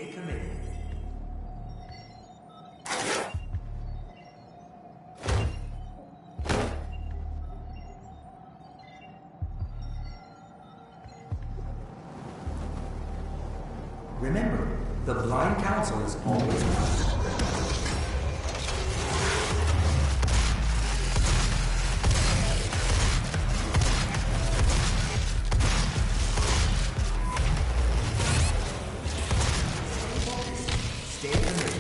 Stay committed. Remember, the Blind Council is always right. Stay committed.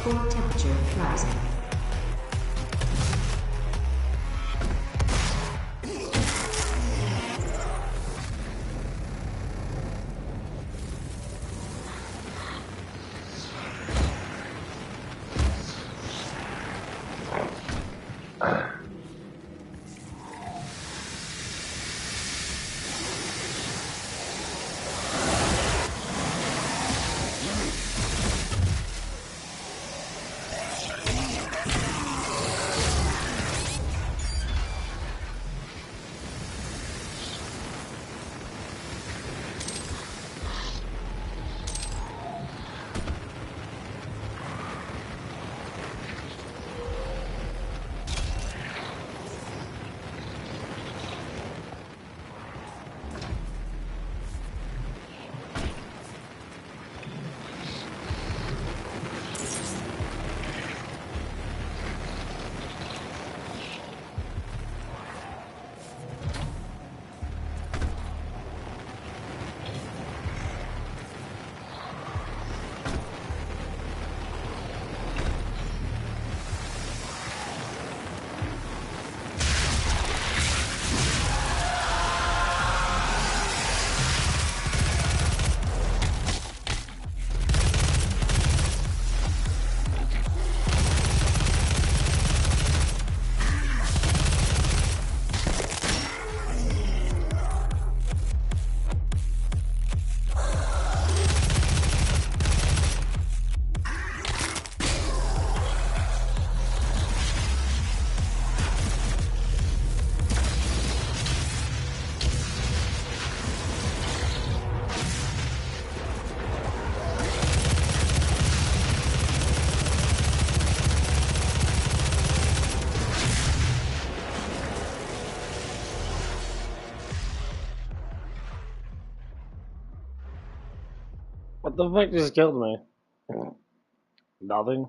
Core temperature rising. What the fuck just killed me? Nothing.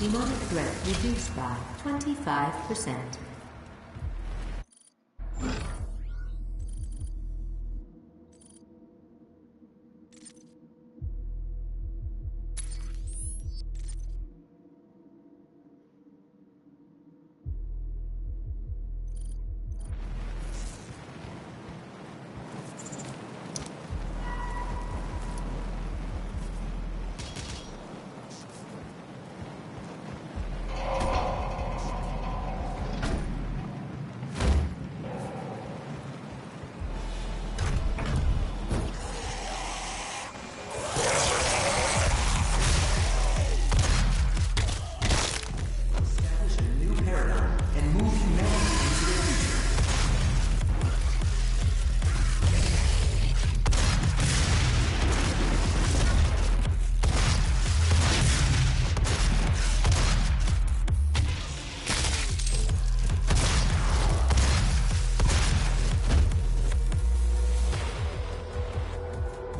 Demonic threat reduced by 25%. Establish a new paradigm and move humanity into the future.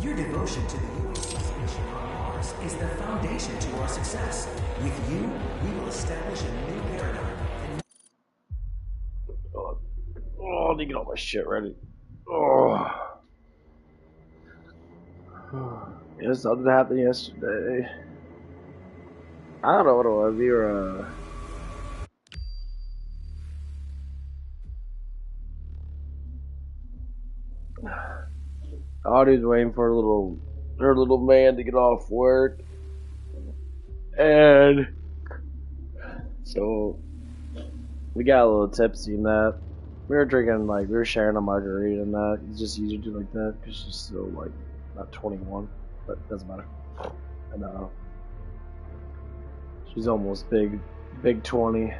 Your devotion to the UAC's mission on Mars is the foundation to our success. With you, we will establish a new paradigm and Oh, I need to get all my shit ready. Oh. Yeah, something happened yesterday. I don't know what it was. We were, Audie's waiting for her little man to get off work. And so we got a little tipsy and that. We were drinking, like, we were sharing a margarita and that. It's just easier to do like that because she's still, like, not 21, but it doesn't matter. And, she's almost big 20.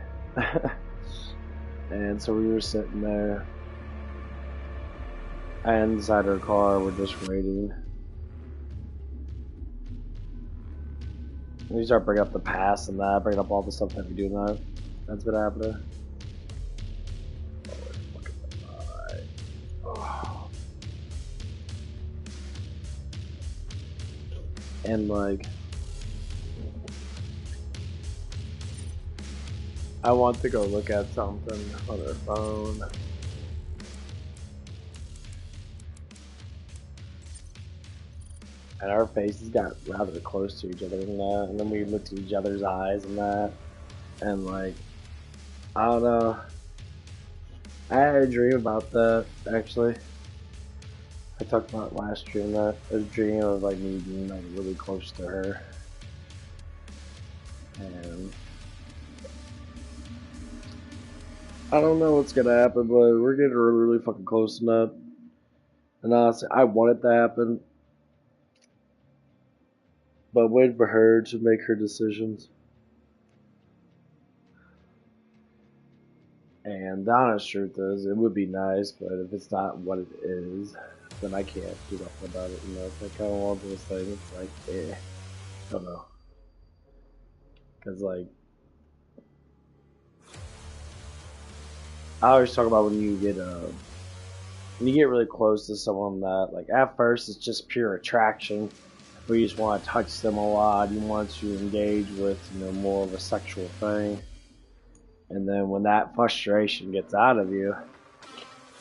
And so we were sitting there. And inside her car, we're just waiting. We start bringing up the past and that, bringing up all the stuff that we do and that's been happening. And like, I want to go look at something on her phone. And our faces got rather close to each other and that, and then we looked at each other's eyes and that, and like, I don't know. I had a dream about that, actually. I talked about it last stream that I was dreaming of like me being like really close to her. And I don't know what's gonna happen, but we're getting really fucking close to that. And honestly, I want it to happen. But waiting for her to make her decisions. And the honest truth is, it would be nice, but if it's not what it is, then I can't do nothing about it. You know, it's like kind of one of those things. It's like, I don't know. Because, like, I always talk about when you get really close to someone that, like, at first it's just pure attraction. Where you just want to touch them a lot, you want to engage with, you know, more of a sexual thing. And then when that frustration gets out of you,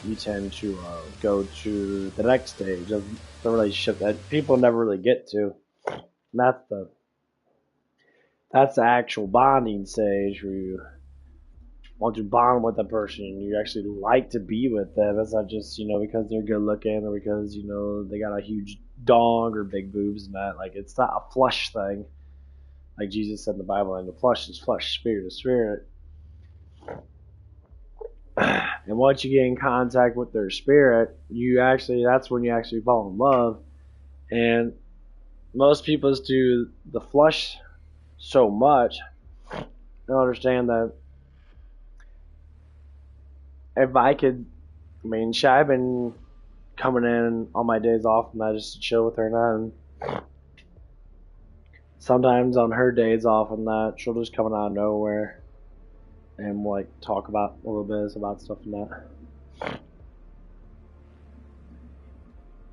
you tend to go to the next stage of the relationship that people never really get to. And that's the actual bonding stage where you want to bond with the person and you actually like to be with them. It's not just, you know, because they're good looking or because, you know, they got a huge dong or big boobs and that. Like, it's not a flesh thing. Like Jesus said in the Bible, and the flesh is flesh, spirit is spirit. And once you get in contact with their spirit, that's when you actually fall in love. And most people just do the flesh so much, they don't understand that if I could, I've been coming in on my days off and I just chill with her and that. And sometimes on her days off and that, she'll just come out of nowhere and like talk about a little bit about stuff and that.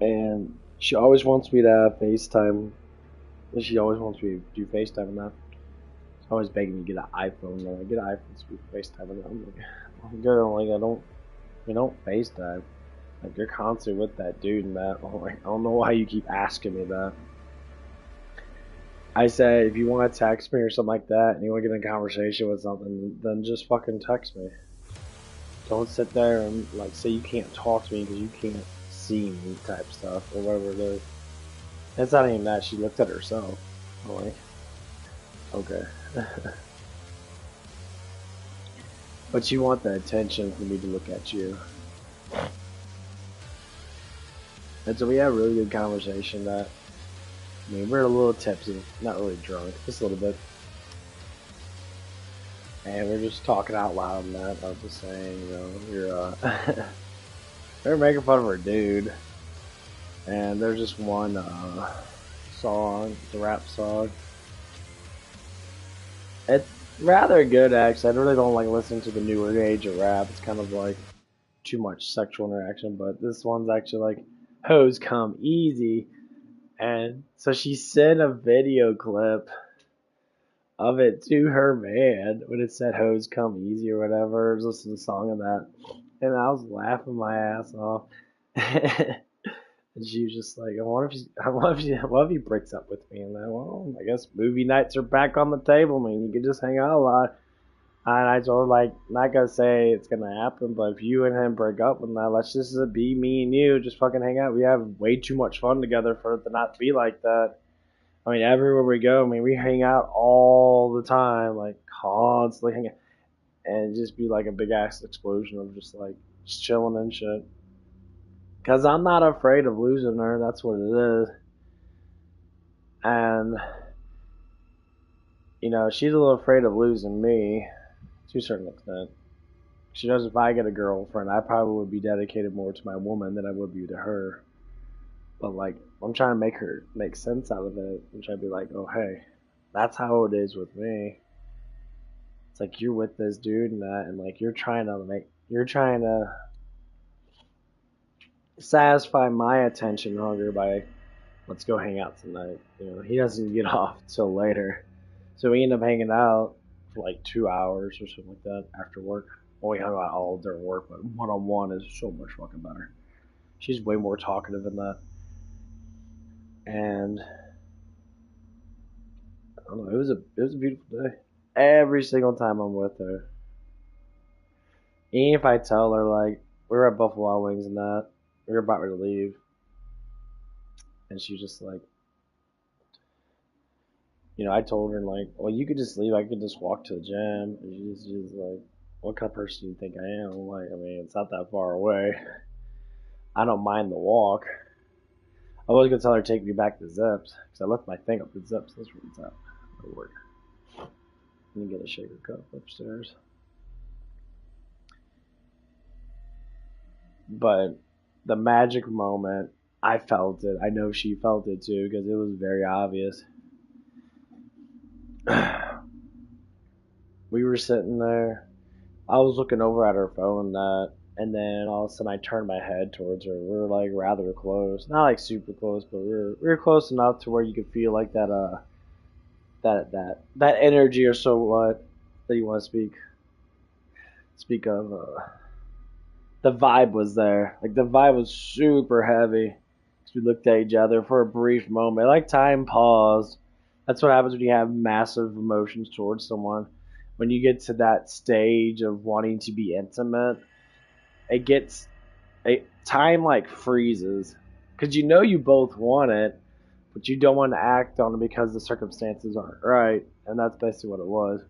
And she always wants me to have FaceTime. She always wants me to do FaceTime and that. always begging me to get an iPhone. Like, I get an iPhone so we can FaceTime. And I'm like, I'm good. Like, we don't FaceTime. Like, you're constantly with that dude and that. I'm like, I don't know why you keep asking me that. I said, if you want to text me or something like that, and you want to get in a conversation with something, then just fucking text me. Don't sit there and like say you can't talk to me because you can't see me type stuff or whatever it is. It's not even that. She looked at herself. I'm like, okay. But you want the attention for me to look at you. And so we had a really good conversation that, I mean, we're a little tipsy, not really drunk, just a little bit. And we're just talking out loud and that. I was just saying, you know, they're making fun of her dude. And there's just one song, the rap song. It's rather good, actually. I really don't like listening to the newer age of rap. It's kind of like too much sexual interaction. But this one's actually like, hoes come easy. And so she sent a video clip of it to her man when it said hoes come easy or whatever. I was listening to a song of that. And I was laughing my ass off. And she was just like, what if he breaks up with me? And then, well, I guess movie nights are back on the table. I mean, you can just hang out a lot. And I told her, like, not gonna say it's gonna happen, but if you and him break up and that, let's just be me and you, just fucking hang out. We have way too much fun together for it to not be like that. I mean, everywhere we go, I mean, we hang out all the time, like, constantly hanging out. And just be like a big ass explosion of just, like, just chilling and shit. Because I'm not afraid of losing her, that's what it is. And, you know, she's a little afraid of losing me, to a certain extent. She knows if I get a girlfriend, I probably would be dedicated more to my woman than I would be to her. But, like, I'm trying to make her make sense out of it. I'm trying to be like, oh, hey, that's how it is with me. It's like, you're with this dude and that, and, like, you're trying to satisfy my attention hunger by, let's go hang out tonight. You know, he doesn't get off till later. So we end up hanging out for like 2 hours or something like that after work. Well, we hung out all during work, but one-on-one is so much fucking better. She's way more talkative than that. And I don't know, it was a beautiful day. Every single time I'm with her. Even if I tell her, like, we were at Buffalo Wild Wings and that, we were about to leave. And she's just like, you know, I told her, like, well, you could just leave. I could just walk to the gym. And she's like, what kind of person do you think I am? I'm like, I mean, it's not that far away. I don't mind the walk. I was going to tell her to take me back to Zips, because I left my thing up at Zips. That's where it's at. It'll work. Let me get a shaker cup upstairs. But the magic moment, I felt it. I know she felt it too, because it was very obvious. We were sitting there. I was looking over at her phone and that, and then all of a sudden I turned my head towards her. We were like rather close, not like super close, but we were close enough to where you could feel like that energy or so what that you want to speak of. The vibe was there. Like the vibe was super heavy. We looked at each other for a brief moment, like time paused. That's what happens when you have massive emotions towards someone. When you get to that stage of wanting to be intimate, time like freezes. Because you know you both want it, but you don't want to act on it because the circumstances aren't right. And that's basically what it was.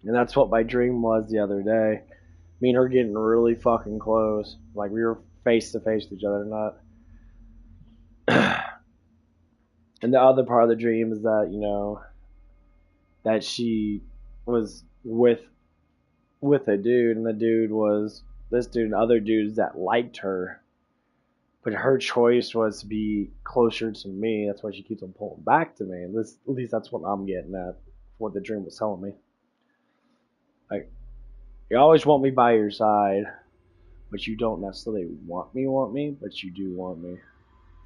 And that's what my dream was the other day. Me and her getting really fucking close. Like we were face to face with each other, not. And the other part of the dream is that, you know, that she was with a dude, and the dude was this dude and other dudes that liked her. But her choice was to be closer to me. That's why she keeps on pulling back to me. And at least that's what I'm getting at, what the dream was telling me. Like, you always want me by your side, but you don't necessarily want me, but you do want me.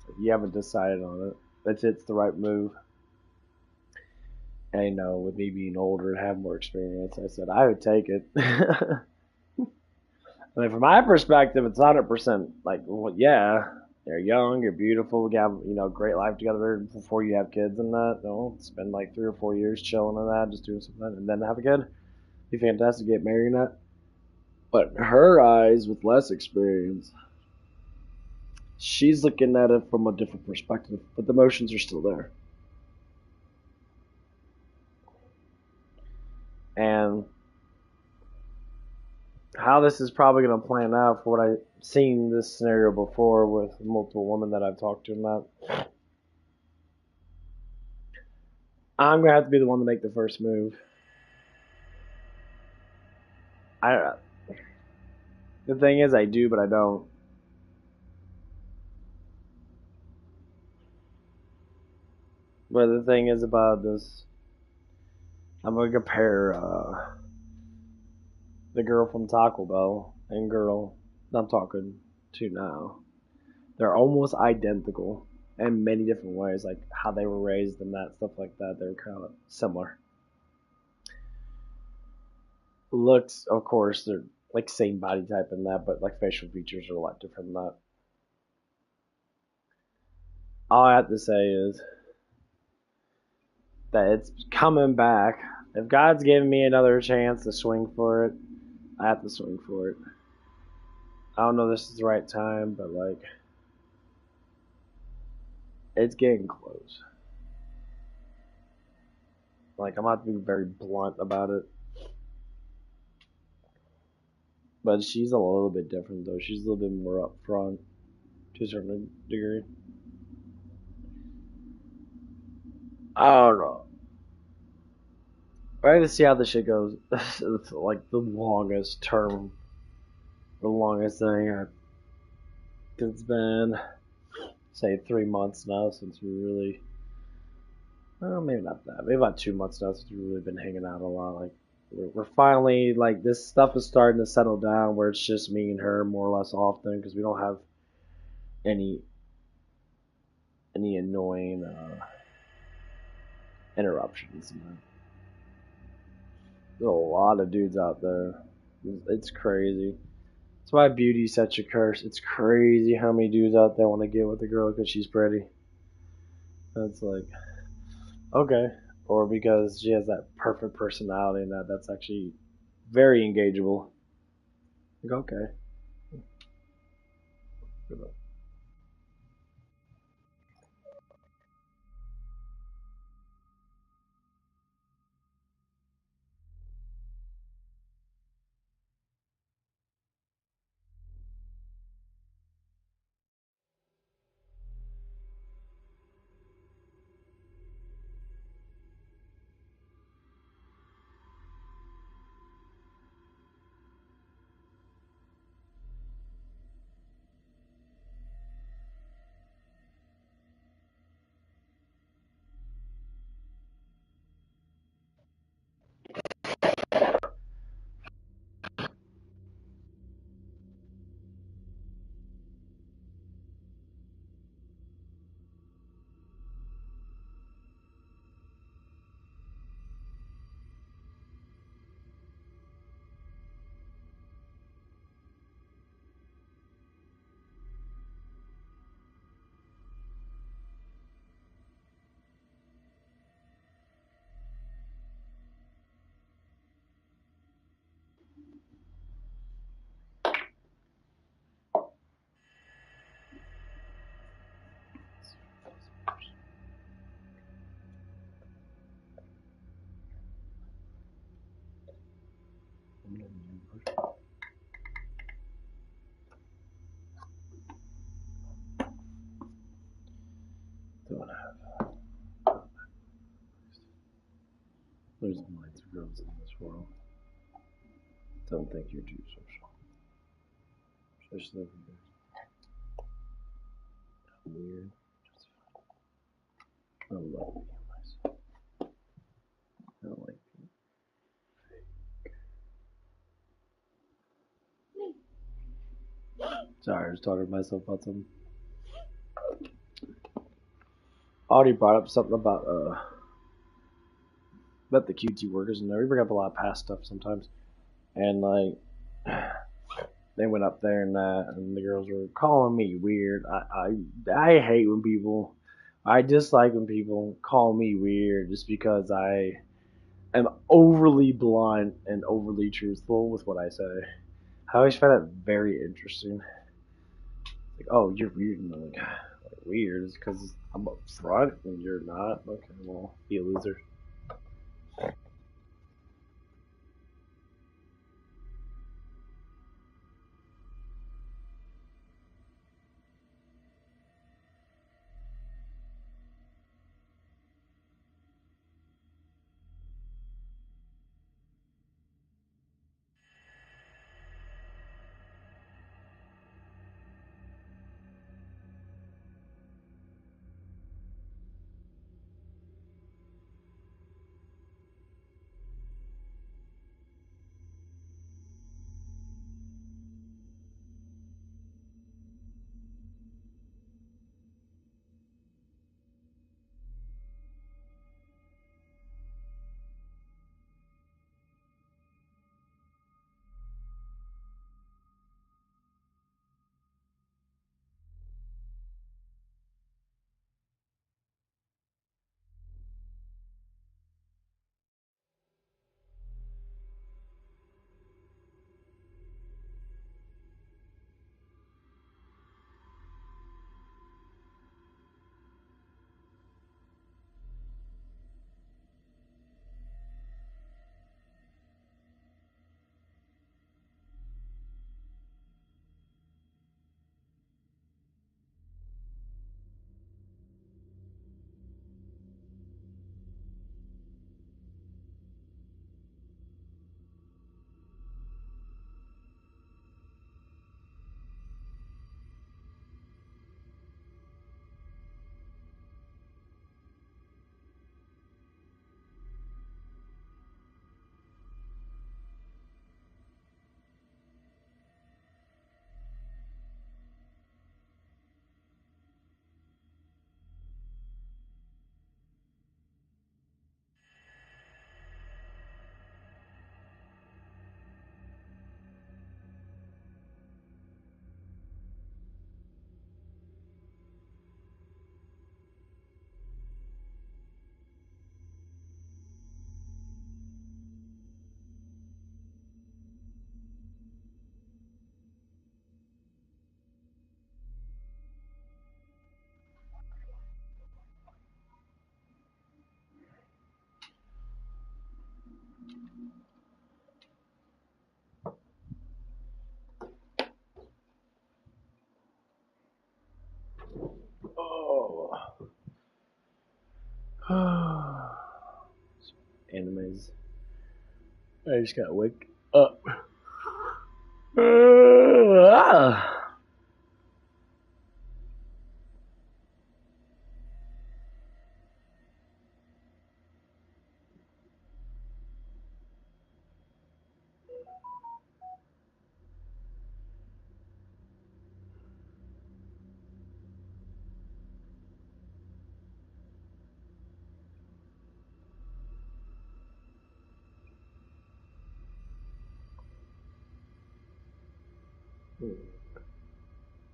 So you haven't decided on it. It's the right move. And you know, with me being older and having more experience, I said I would take it. I mean, from my perspective, it's 100% like, well, yeah, you're young, you're beautiful, you have, you know, great life together before you have kids and that. You know, spend like 3 or 4 years chilling and that, just doing something, and then have a kid. Be fantastic, get married and that. But in her eyes, with less experience, she's looking at it from a different perspective, but the emotions are still there. And how this is probably going to plan out for what I've seen this scenario before with multiple women that I've talked to and that, I'm going to have to be the one to make the first move. The thing is, I do, but I don't. But the thing is about this, I'm going to compare the girl from Taco Bell and girl I'm talking to now. They're almost identical in many different ways, like how they were raised and that stuff like that. They're kind of similar. Looks, of course, they're like same body type and that, but like facial features are a lot different than that. All I have to say is that it's coming back. If God's giving me another chance to swing for it, I have to swing for it. I don't know if this is the right time, but like, it's getting close. Like, I'm about to be very blunt about it. But she's a little bit different, though. She's a little bit more upfront to a certain degree. I don't know. I have to see how this shit goes. It's like the longest term, the longest thing. It's been, say, 3 months now since we really, well, maybe not that, maybe about 2 months now since we've really been hanging out a lot. Like, we're finally, like, this stuff is starting to settle down where it's just me and her more or less often because we don't have any annoying interruptions. There's a lot of dudes out there. It's crazy. That's why beauty's such a curse. It's crazy how many dudes out there want to get with a girl because she's pretty. That's like, okay. Or because she has that perfect personality and that's actually very engageable. Like, okay. Good luck. There's millions of girls in this world. Don't think you're too social. Especially if you're weird. I love being myself. I don't like being fake. Sorry, I was talking to myself about something. I already brought up something about Met the QT workers in there. We bring up a lot of past stuff sometimes, and like they went up there and that, and the girls were calling me weird. I hate when people. I dislike when people call me weird just because I am overly blunt and overly truthful with what I say. I always find that very interesting. Like, oh, you're weird, and I'm like weird is because I'm up front and you're not. Okay, well, be a loser. Oh. Animes. I just gotta wake up.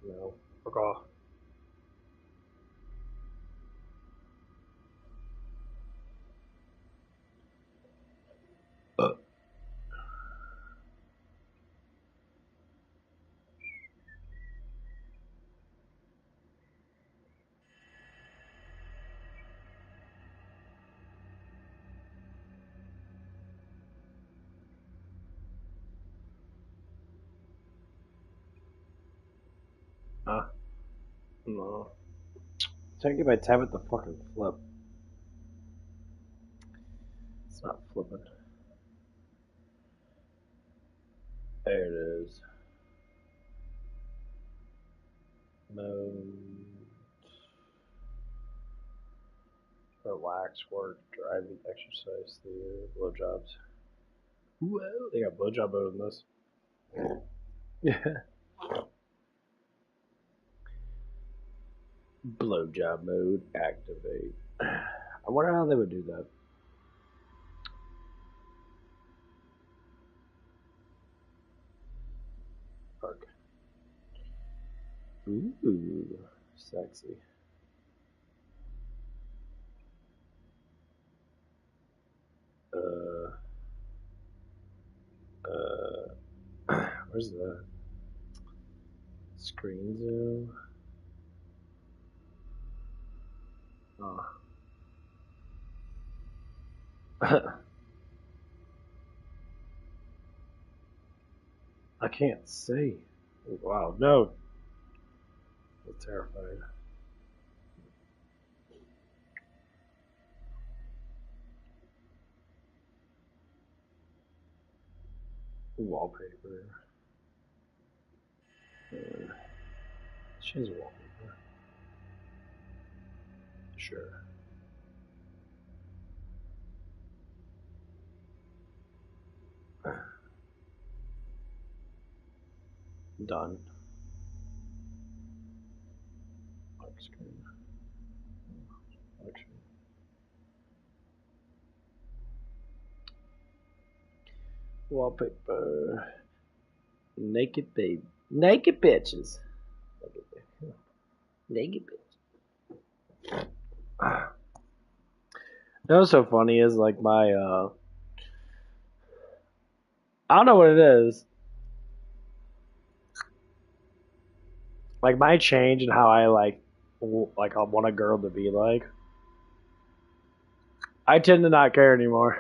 No, fuck off. Huh? No. Take it by tab at the fucking flip. It's not flipping. There it is. Mode. Relax, work, driving, exercise, theater, blowjobs. Whoa, they got blowjob mode in this. Yeah. Blowjob mode activate. I wonder how they would do that. Ooh, sexy. Uh, where's the screen zoom? Oh. I can't see. Wow, no. I'm terrified. Wallpaper. Change the wallpaper. Sure. Done. Lock screen. Lock screen. Wallpaper. Naked babe. Naked bitches. Naked bitch. You know what's so funny is like my I don't know what it is. Like my change in how I like I want a girl to be like. I tend to not care anymore.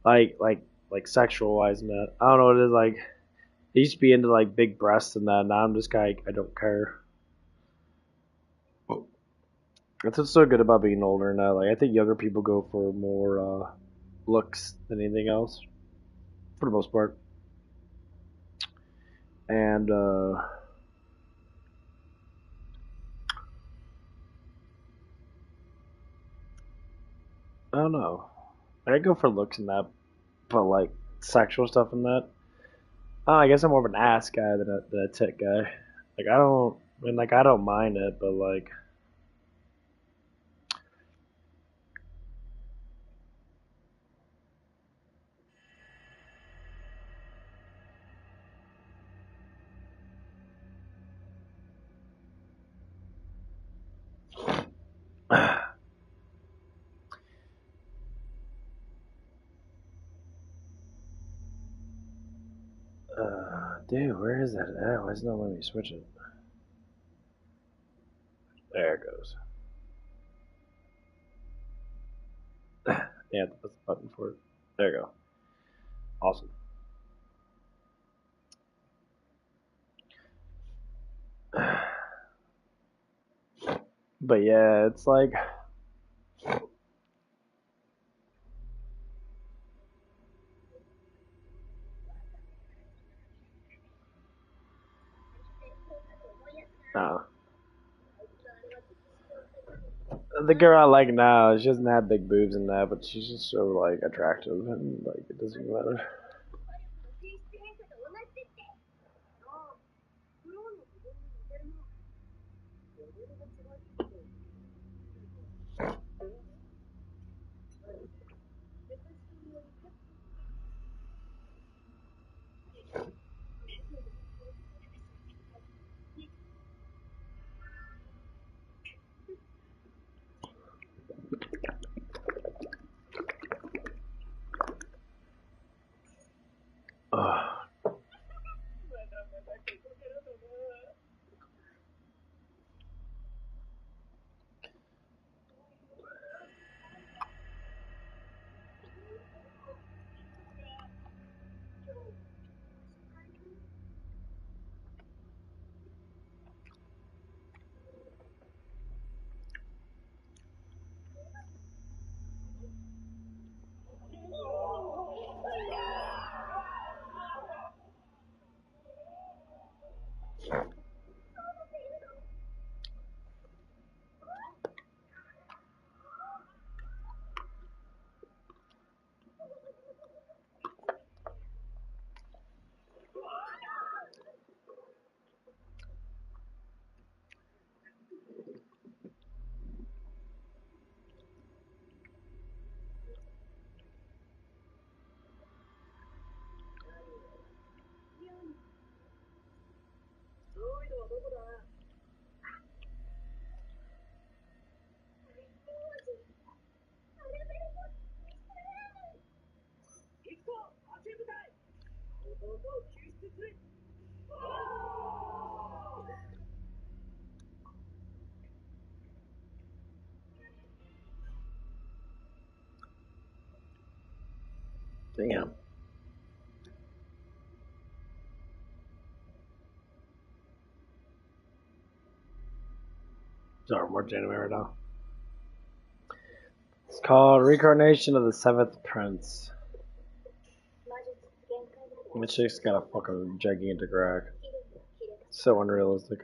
like like like sexual wise and that. I don't know what it is like. I used to be into like big breasts and that. Now I'm just kind of, I don't care. That's what's so good about being older now. Like I think younger people go for more looks than anything else, for the most part. And I don't know. I go for looks and that, but like sexual stuff and that. I guess I'm more of an ass guy than a tit guy. Like I don't, I mean, like I don't mind it, but like, dude, where is that at? Why is it not letting me switch it? There it goes. Yeah, that's the button for it. There you go. Awesome. But yeah, it's like uh, the girl I like now, she doesn't have big boobs and that, but she's just so like attractive and like it doesn't matter. Ugh. Damn. Sorry, I'm watching anime right now. It's called Reincarnation of the Seventh Prince. The chick's got a fucking gigantic rack. So unrealistic.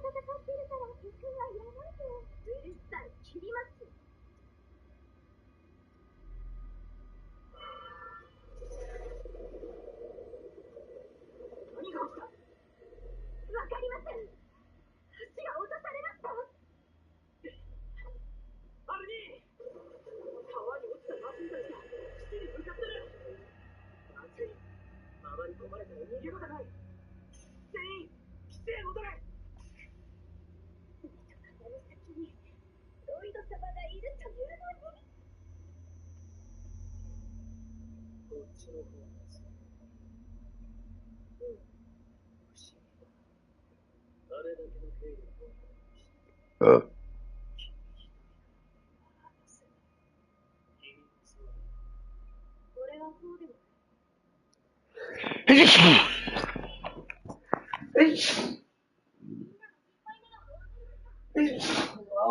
ってるから曲はやばいよ。うるさい、切ります。何が起きた？わかりません。橋が落とされました。アルニー、川に落ちたマシンたちが基地に向かってる。まずい。回り込まれたら逃げ場がない。全員基地へ戻れ。あの先にロイド様がいるというのに。こっちの方です。不思議だ。あれだけの兵力を持ってこれはそうでも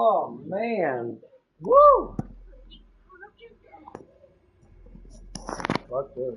Oh man. Woo! Fuck this.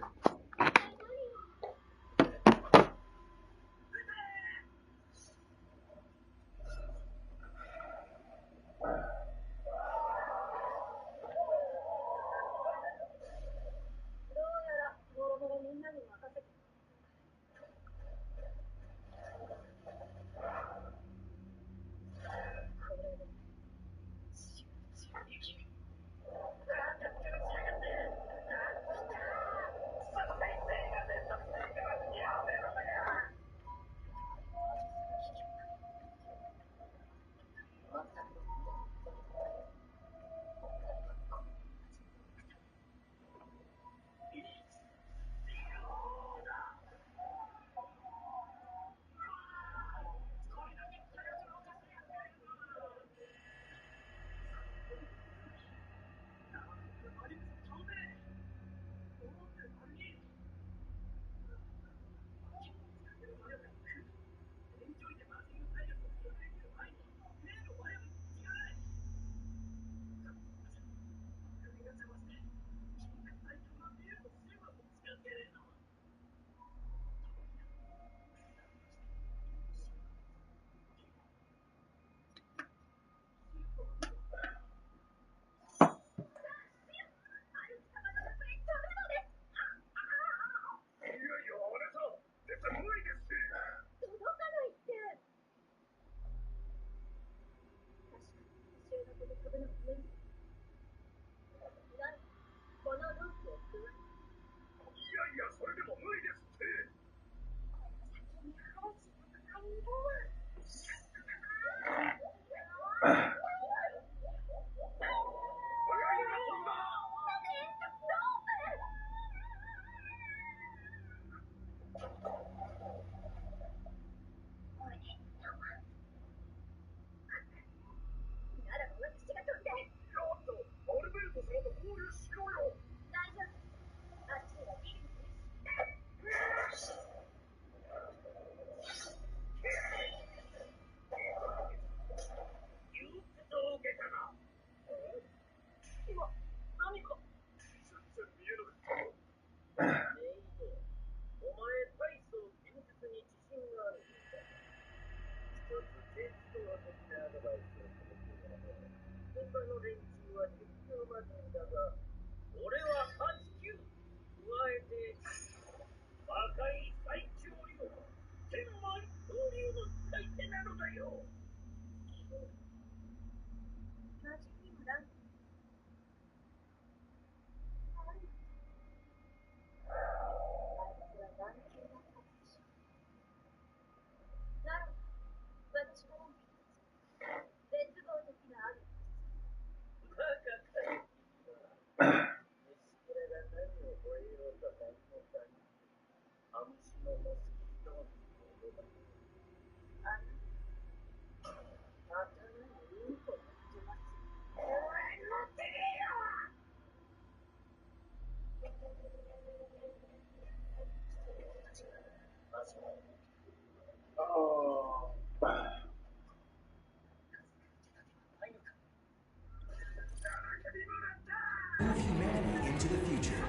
Move humanity into the future.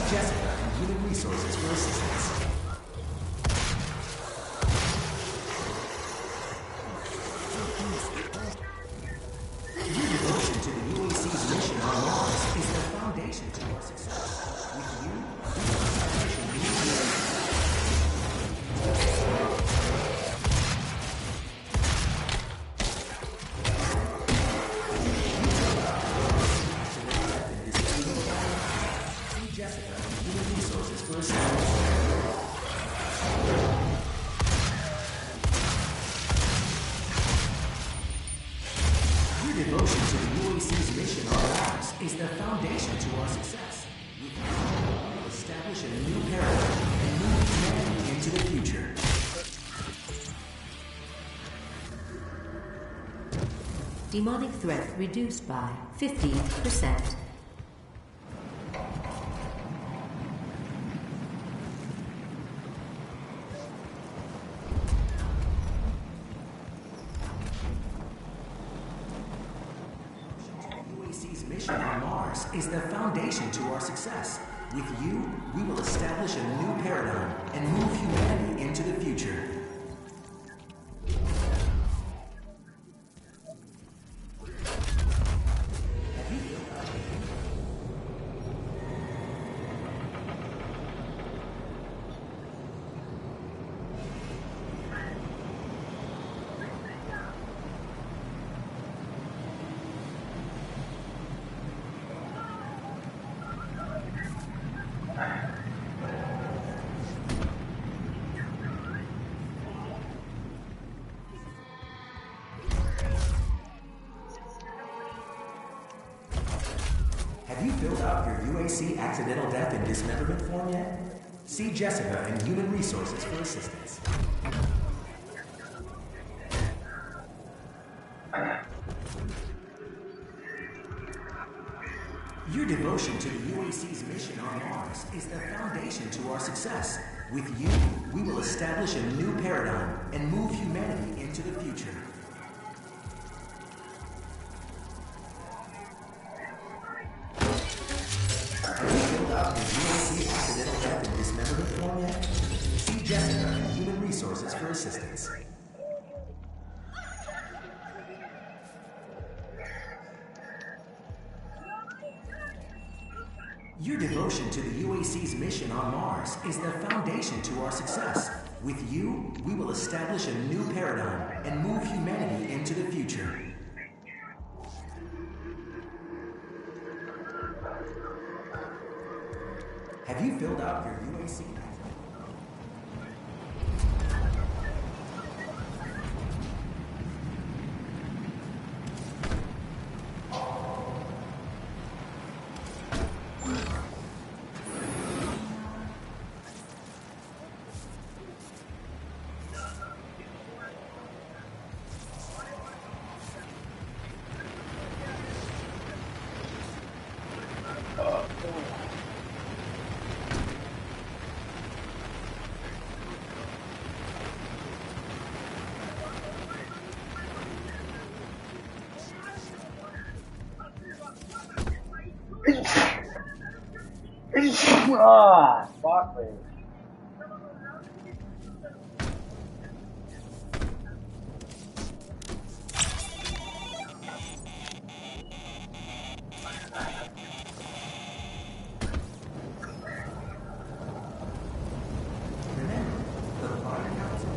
Jessica in Human Resources for assistance. Your devotion to the UAC's mission on Mars is the foundation to our success. With you, we will establish a new See Jessica in Human Resources for assistance. Your devotion to the UAC's mission on Mars is the foundation to our success. With you, we will establish a new paradigm and move humanity into the future. Demonic threat reduced by 15%. UAC's mission on Mars is the foundation to our success. With you, we will establish a new paradigm and move humanity into the future. Have you filled out your UAC accidental death and dismemberment form yet? See Jessica in Human Resources for assistance. Your devotion to the UAC's mission on Mars is the foundation to our success. With you, we will establish a new paradigm and move humanity into the future. Have you filled out your UAC accidental death and dismemberment form yet? See Jessica in Human Resources for assistance. Your devotion to the UAC's mission on Mars is the foundation to our success. With you, we will establish a new paradigm and move humanity into the future. Have you filled out your UAC? Ah, fuck me. Remember, the Fire Council.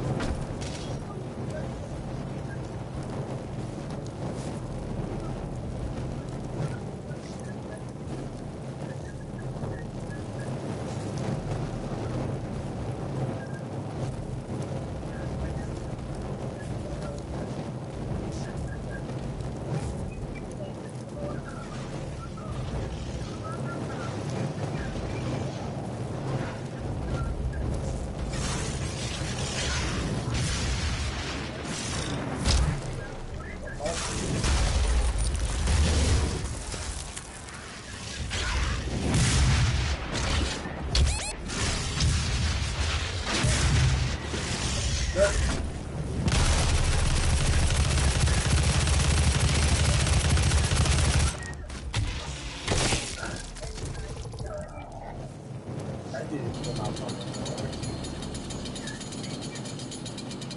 They're not coming there.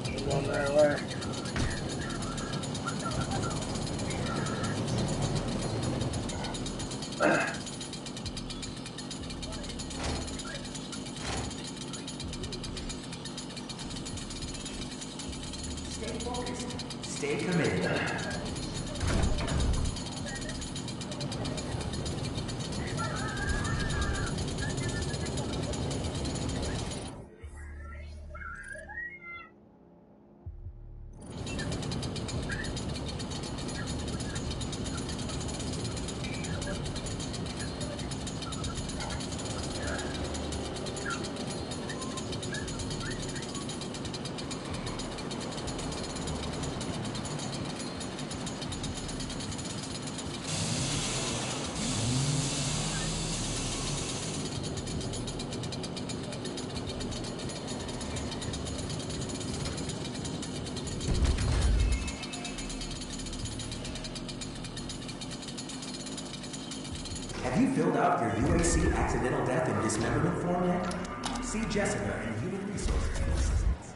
They're going their way. Stay focused. Stay committed. Have you filled out your UAC accidental death and dismemberment form yet? See Jessica in Human Resources for assistance.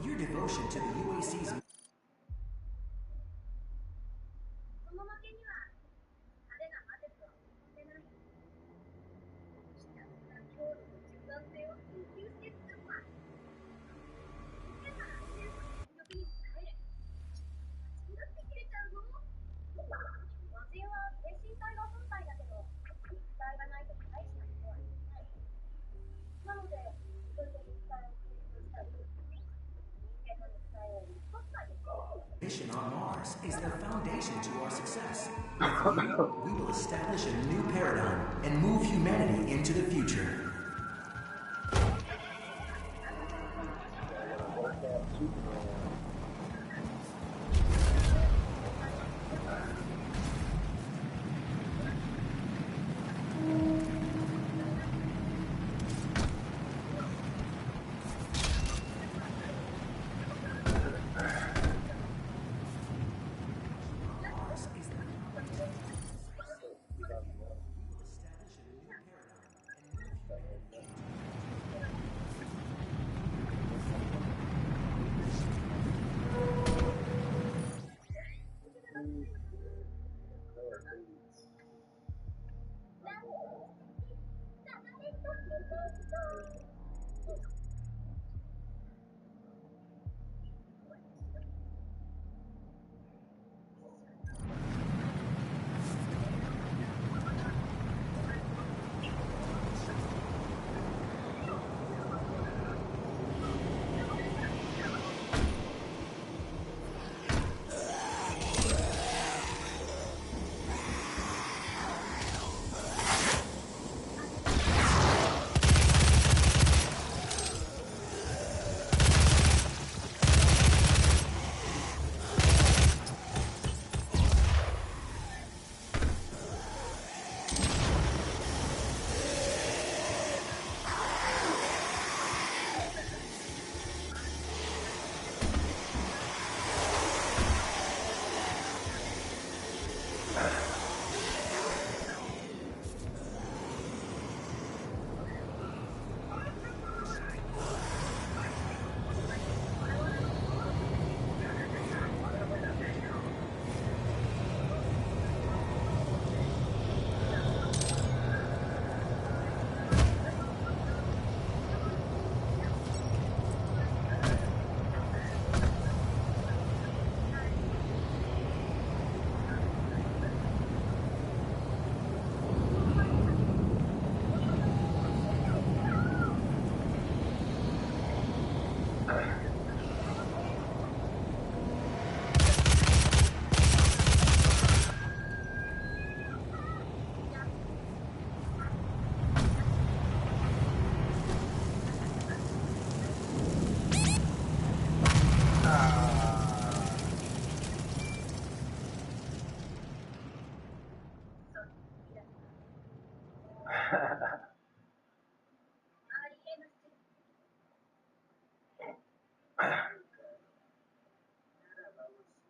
Your devotion to the UAC's その負けには派手な魔術は持ってない。ひたすら強度と柔軟性を追求して作った。変なら強さの全力に使える。間違って切れちゃうぞ。魔人は精神体が本体だけど、肉体がないと大したことはできない。なので、人と肉体を提供したり、人間の肉体を乗っ取ったり。mission on Mars is the foundation to our success. With you, we will establish a new paradigm and move humanity into the future. Mars is the foundation to our success. We will establish a new paradigm and move humanity.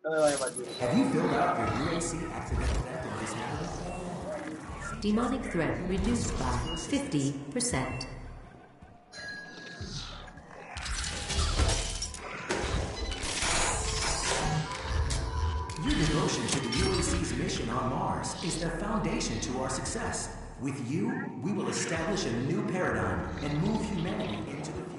Have you filled out your UAC accidental theft and dismemberment? Demonic threat reduced by 50%. Your devotion to the UAC's mission on Mars is the foundation to our success. With you, we will establish a new paradigm and move humanity into the future.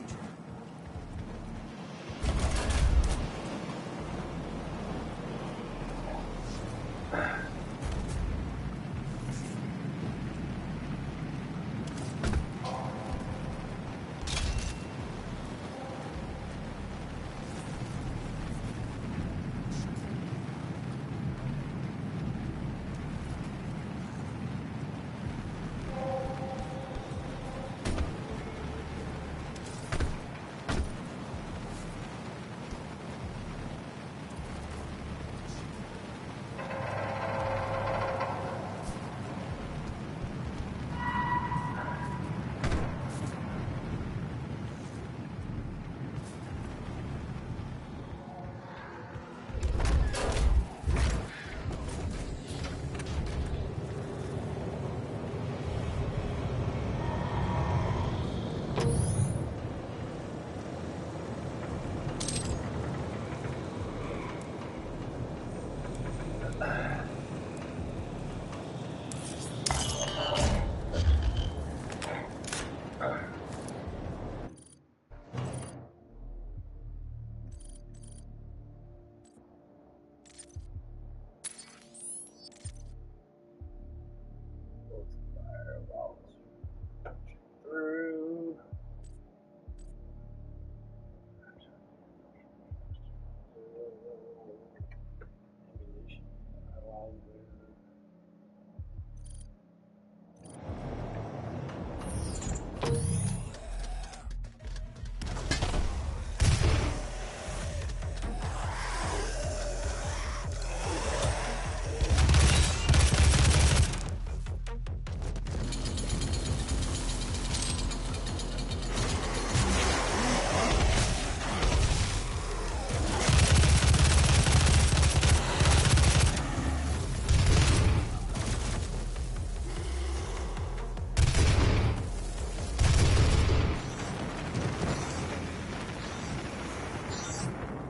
Through.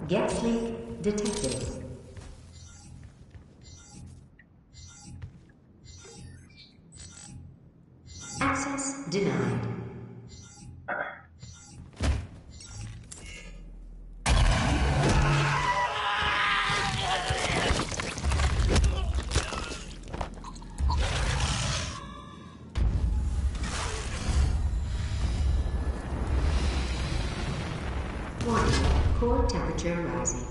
Guest link detected. Access denied. Warning, core temperature rising.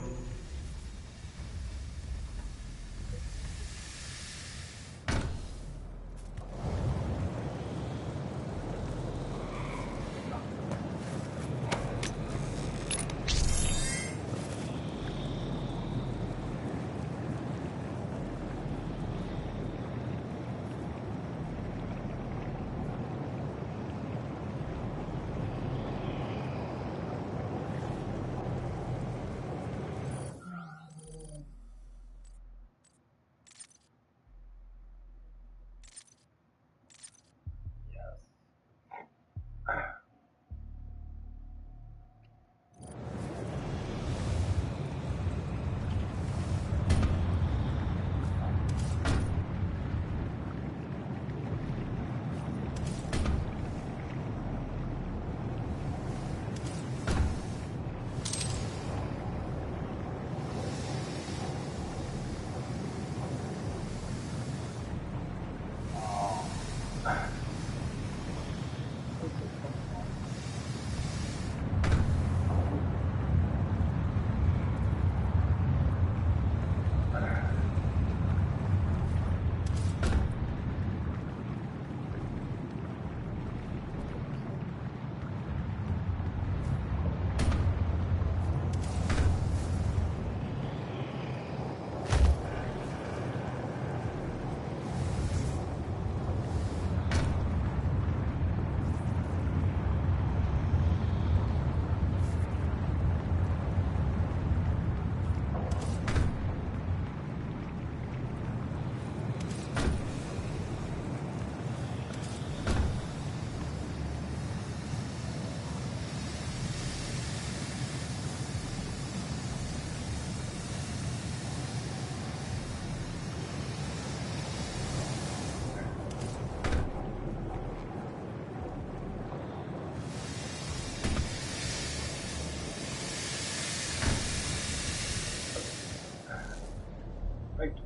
Thank you.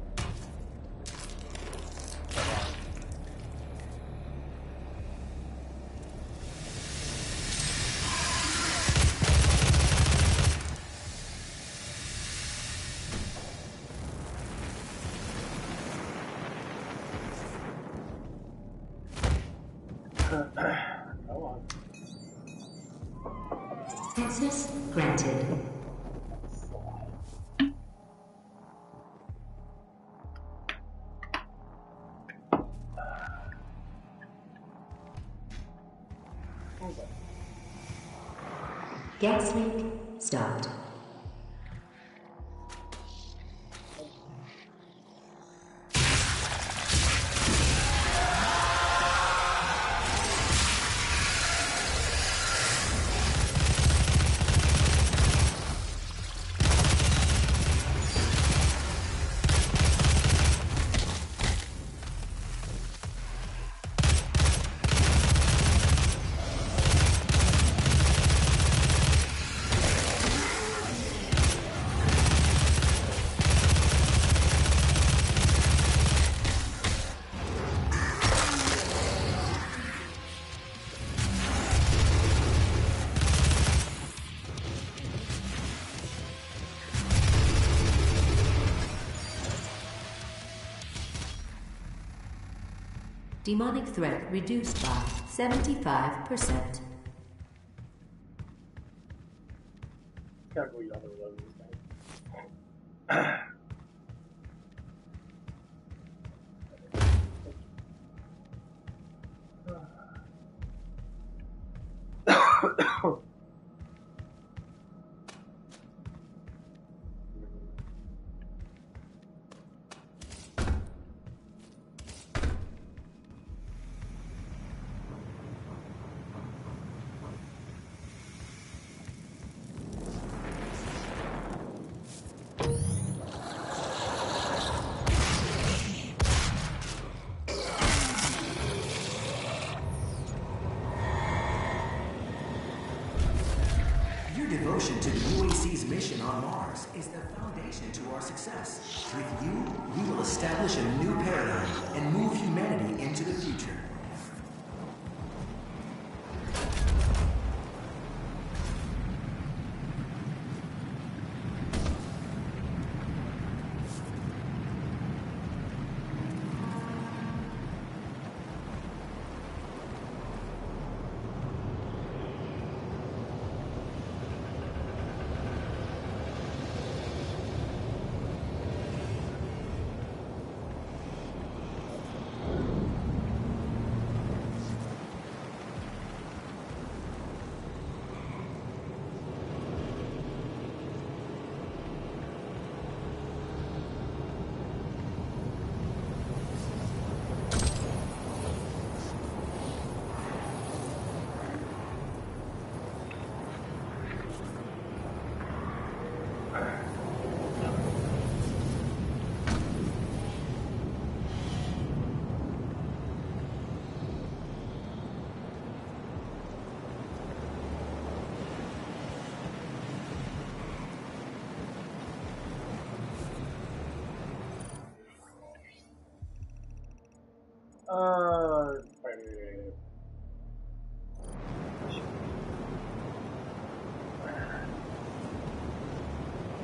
Come on. Access granted. Gas leak stopped. Demonic threat reduced by 75%. Gotta go yonder with these things. Your devotion to the UAC's mission on Mars is the foundation to our success. With you, we will establish a new paradigm and move humanity into the future.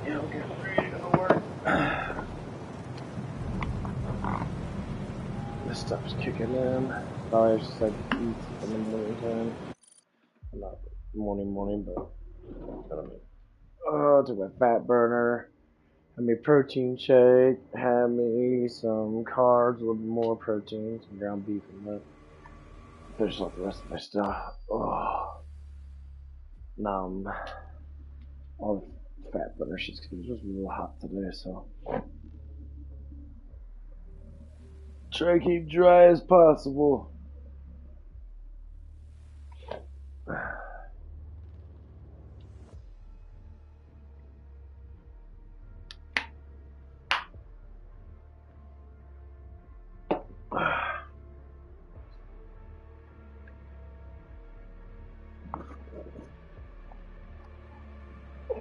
Yeah, we'll get ready to go to work. This stuff's kicking in. Probably just like eat in the morning time. Not morning, but took my fat burner. Had me a protein shake. Had me some carbs, a little bit more protein, some ground beef and that. Finished off the rest of my stuff. Oh, numb. All the fat burner shit's because it was real hot today, so try to keep dry as possible.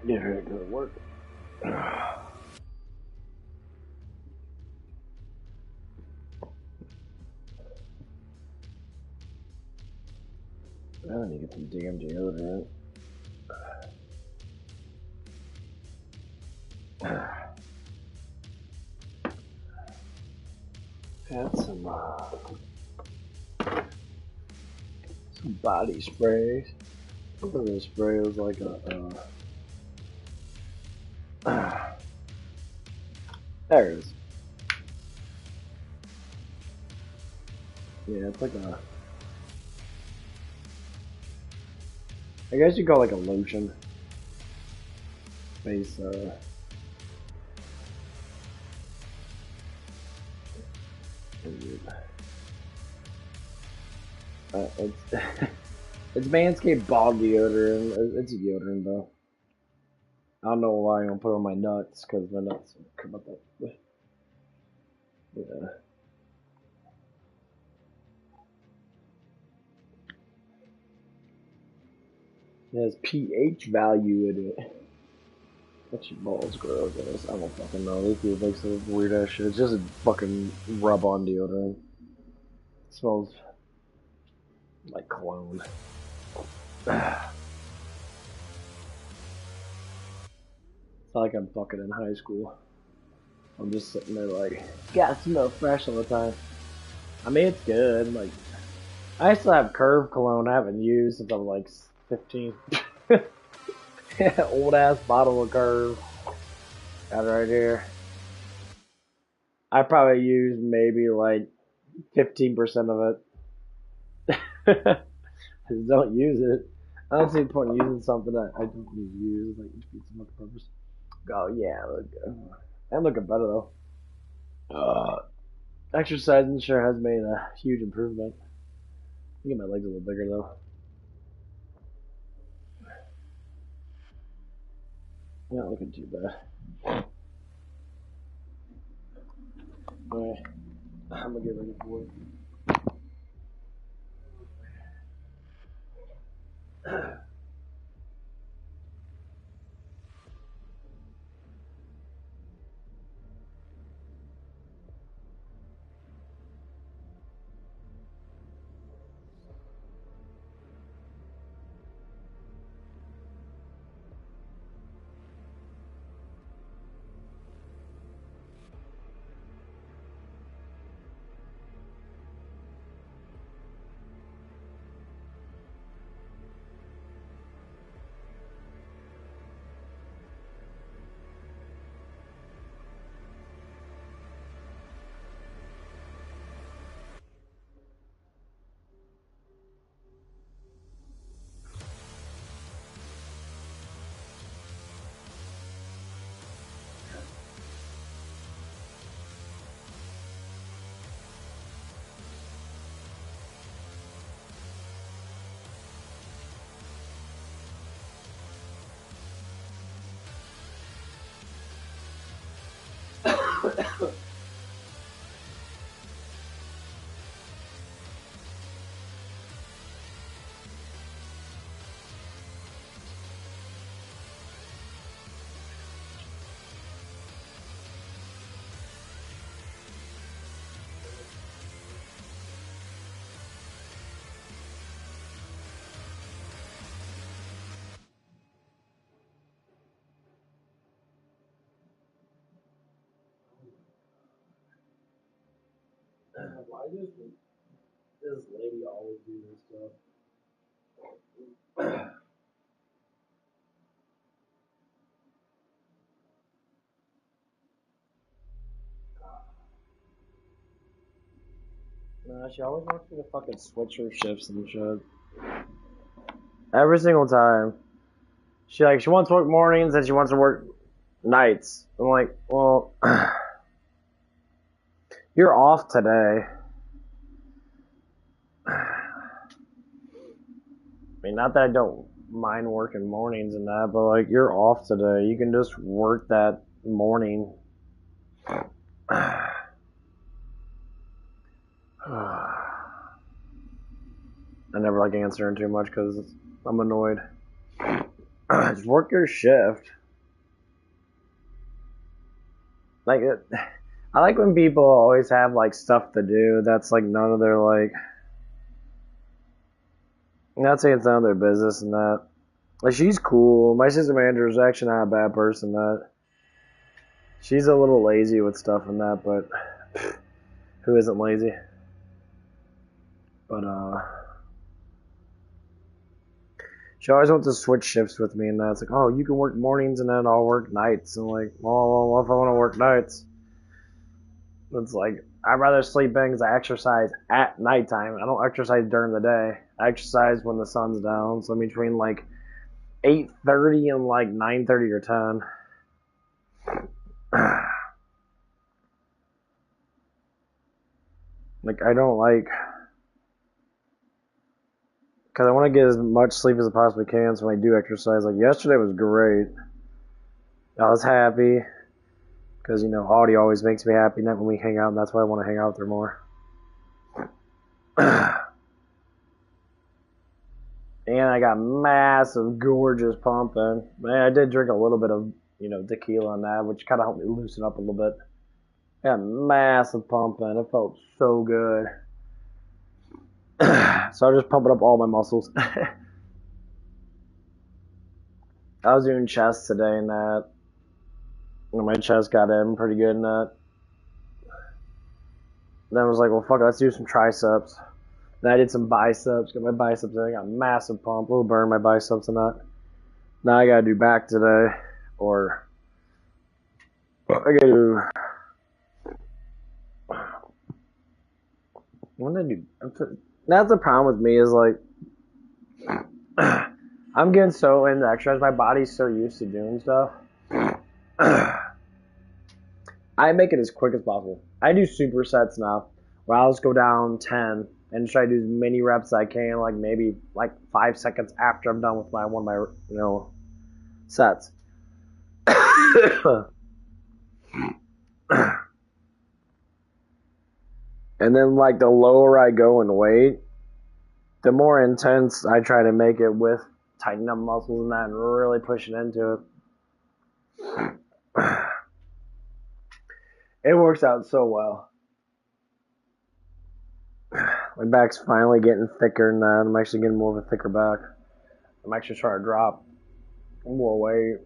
Get ready to go to work. I need to get some damn deodorant. Had some body sprays. Look at this spray. It was like there it is. Yeah, it's like a. I guess you call it like a lotion. Face. It's it's Manscaped ball deodorant. It's a deodorant though. I don't know why I'm gonna put it on my nuts because my nuts come up that. Yeah. It has pH value in it. That's your balls grow, guys. I don't fucking know. These people make some weird ass shit. It's just a fucking rub on deodorant. It smells like cologne. It's not like I'm fucking in high school. I'm just sitting there like, gotta smell fresh all the time. I mean, it's good. Like, I still have Curve cologne I haven't used since I was like 15. Old ass bottle of Curve. Got it right here. I probably use maybe like 15% of it. Just don't use it. I don't see the point in using something that I don't need to use. Like, it defeats the purpose. Oh, yeah, look good. I'm looking better though. Exercising sure has made a huge improvement. I get my legs a little bigger though. Not looking too bad. Alright, I'm gonna get ready for it. Why does this lady always do this stuff? Nah, she always wants me to fucking switch her shifts and shit. Every single time. She wants to work mornings and she wants to work nights. I'm like, well, you're off today. I mean, not that I don't mind working mornings and that, but like, you're off today. You can just work that morning. I never like answering too much because I'm annoyed. Just work your shift. Like, I like when people always have like stuff to do that's like none of their like I'm not saying it's none of their business and that. Like, she's cool. My sister manager is actually not a bad person. That she's a little lazy with stuff and that, but who isn't lazy? But she always wants to switch shifts with me and that. It's like, oh, you can work mornings and then I'll work nights. And like, well, if I want to work nights, it's like I'd rather sleep in because I exercise at nighttime. I don't exercise during the day. I exercise when the sun's down. So between like 8:30 and like 9:30 or 10. Like, I don't like, because I want to get as much sleep as I possibly can. So when I do exercise, like yesterday was great. I was happy because Audie always makes me happy when we hang out, and that's why I want to hang out with her more. And I got massive, gorgeous pumping. Man, I did drink a little bit of, tequila on that, which kind of helped me loosen up a little bit. I got massive pumping. It felt so good. So I was just pumping up all my muscles. I was doing chest today and that. And my chest got in pretty good in that. Then I was like, well, fuck it, let's do some triceps. Then I did some biceps, got my biceps in, I got a massive pump, a little burn in my biceps and that. Now I gotta do back today, or I gotta do, what did I do? That's the problem with me is like, I'm getting so into exercise, my body's so used to doing stuff. I make it as quick as possible. I do supersets now, where I'll just go down 10 and try to do as many reps as I can, like maybe like 5 seconds after I'm done with one of my sets. And then like the lower I go in weight, the more intense I try to make it with tightening up muscles and that and really pushing into it. It works out so well. My back's finally getting thicker and I'm actually getting more of a thicker back. I'm actually trying to drop more weight.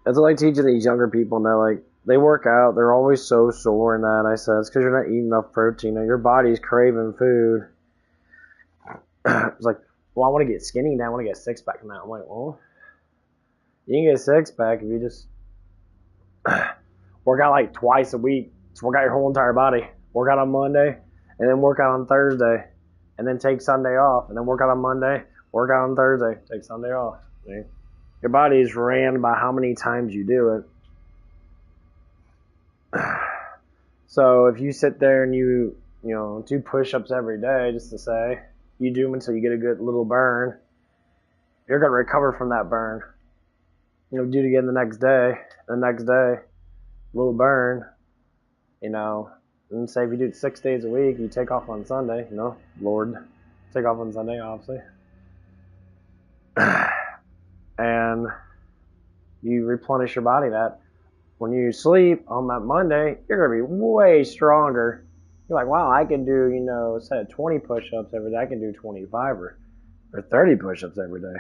It's like teaching these younger people now, like, they work out, they're always so sore and that. I said, it's because you're not eating enough protein. And your body's craving food. It's like, well, I want to get skinny now. I want to get a six-pack now. I'm like, well, you can get a six-pack if you just work out like twice a week. Just work out your whole entire body. Work out on Monday, and then work out on Thursday, and then take Sunday off, and then work out on Monday, work out on Thursday, take Sunday off. See? Your body is ran by how many times you do it. So if you sit there and you do push-ups every day, just to say, you do them until you get a good little burn, you're going to recover from that burn. Do it again the next day, little burn, and say if you do it 6 days a week, you take off on Sunday, Lord, take off on Sunday, obviously. And you replenish your body that. When you sleep on that Monday, you're going to be way stronger. You're like, wow, I can do, instead of 20 push-ups every day, I can do 25 or 30 push-ups every day.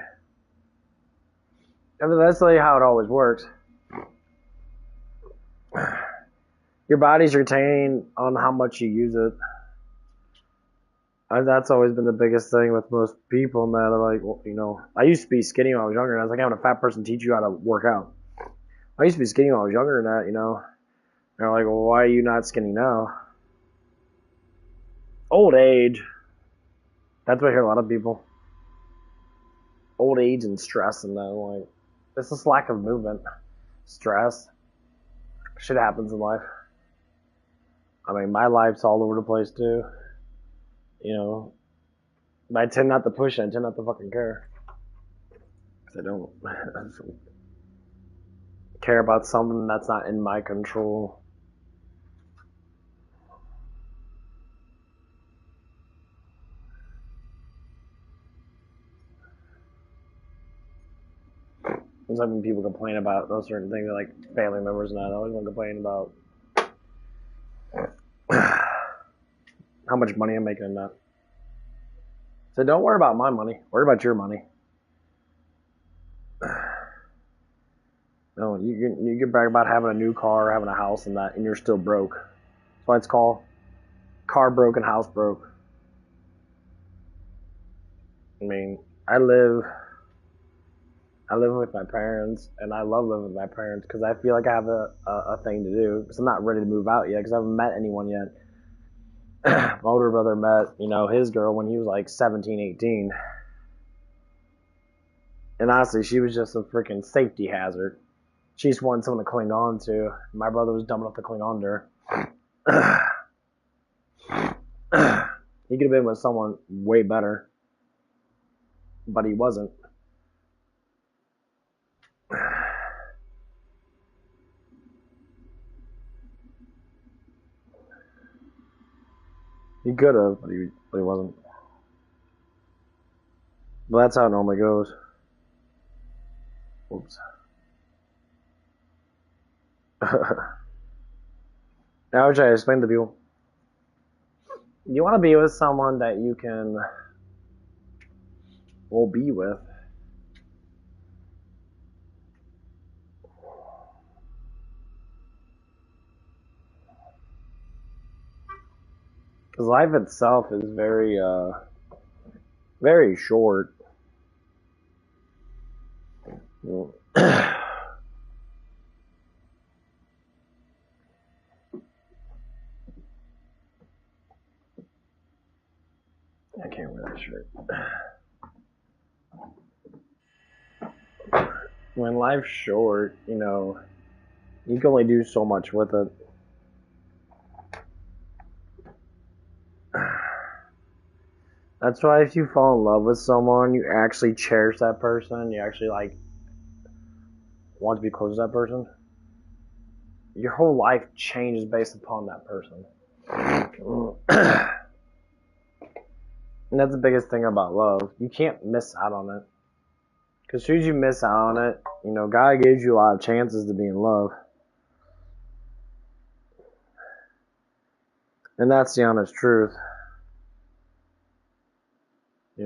I mean, that's really how it always works. Your body's retained on how much you use it. That's always been the biggest thing with most people, that are like, I used to be skinny when I was younger, and I was like having a fat person teach you how to work out. I used to be skinny when I was younger and that, They're like, well, why are you not skinny now? Old age. That's what I hear a lot of people. Old age and stress and that, like, it's this lack of movement. Stress. Shit happens in life. I mean, my life's all over the place too. But I tend not to push it. I tend not to fucking care. Because I don't care about something that's not in my control. Something people complain about those certain things, like family members and that. I always want to complain about how much money I'm making in that. So don't worry about my money. Worry about your money. No, you get brag about having a new car, having a house, and that, and you're still broke. That's why it's called car broke and house broke. I mean, I live with my parents, and I love living with my parents because I feel like I have a thing to do. Because I'm not ready to move out yet because I haven't met anyone yet. My older brother met, his girl when he was like 17, 18. And honestly, she was just a freaking safety hazard. She just wanted someone to cling on to. My brother was dumb enough to cling on to her. He could have been with someone way better, but he wasn't. He could have, but he wasn't. But that's how it normally goes. Oops. Now, which I explain to people. You want to be with someone that you can, be with. Because life itself is very, very short. I can't wear that shirt. When life's short, you can only do so much with it. That's why if you fall in love with someone, you actually cherish that person. You actually want to be close to that person. Your whole life changes based upon that person. And that's the biggest thing about love. You can't miss out on it. Because as soon as you miss out on it, God gives you a lot of chances to be in love. And that's the honest truth.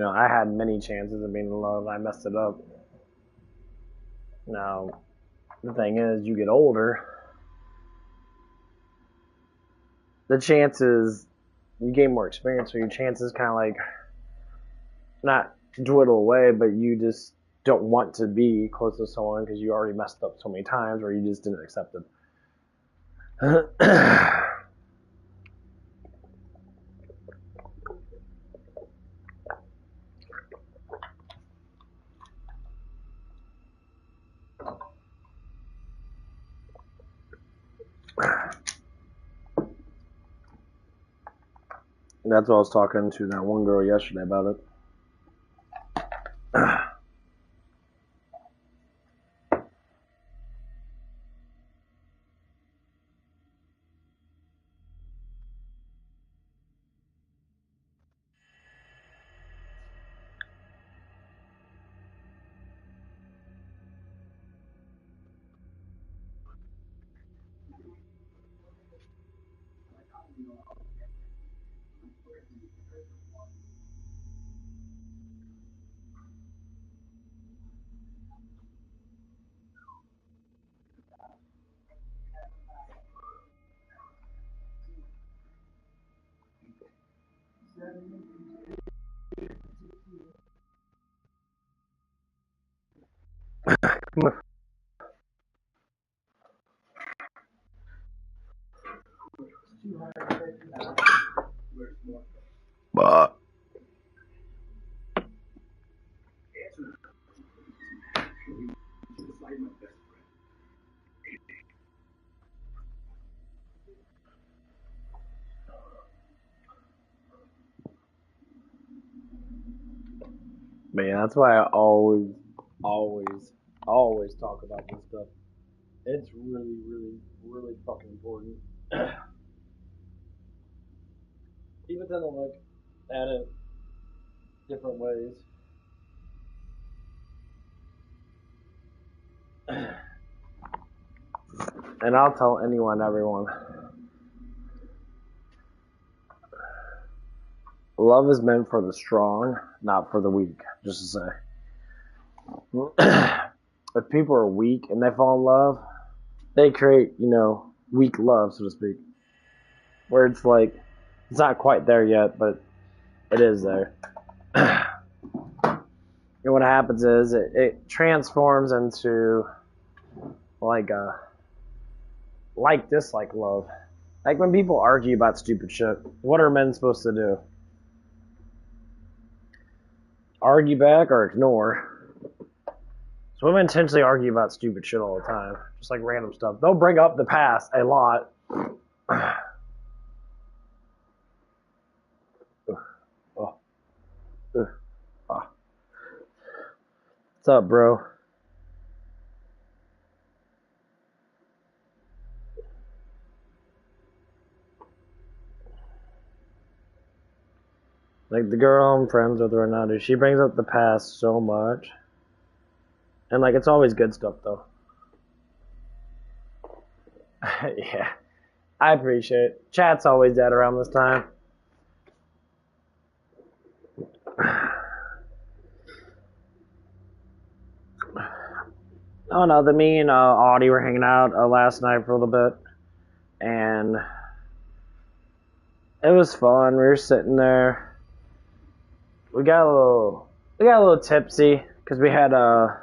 I had many chances of being in love. I messed it up. Now, the thing is, you get older, the chances, you gain more experience, so your chances kind of not dwindle away, but you just don't want to be close to someone because you already messed up so many times or you just didn't accept it. That's what I was talking to that one girl yesterday about it. But yeah, that's why I always talk about this stuff. It's really, really, really fucking important. Even then, I'm at it different ways. And I'll tell anyone, everyone. Love is meant for the strong, not for the weak. Just to say, if people are weak and they fall in love, they create, weak love, so to speak. Where it's like, it's not quite there yet, but it is there. And what happens is it transforms into like dislike love. Like when people argue about stupid shit, what are men supposed to do? Argue back or ignore? So women intentionally argue about stupid shit all the time, just like random stuff. They'll bring up the past a lot. What's up, bro? Like the girl I'm friends with right now, dude, she brings up the past so much. And like it's always good stuff though. Yeah. I appreciate it. Chat's always dead around this time. Oh no, me and Audie were hanging out last night for a little bit, and it was fun. We were sitting there. We got a little tipsy because we had like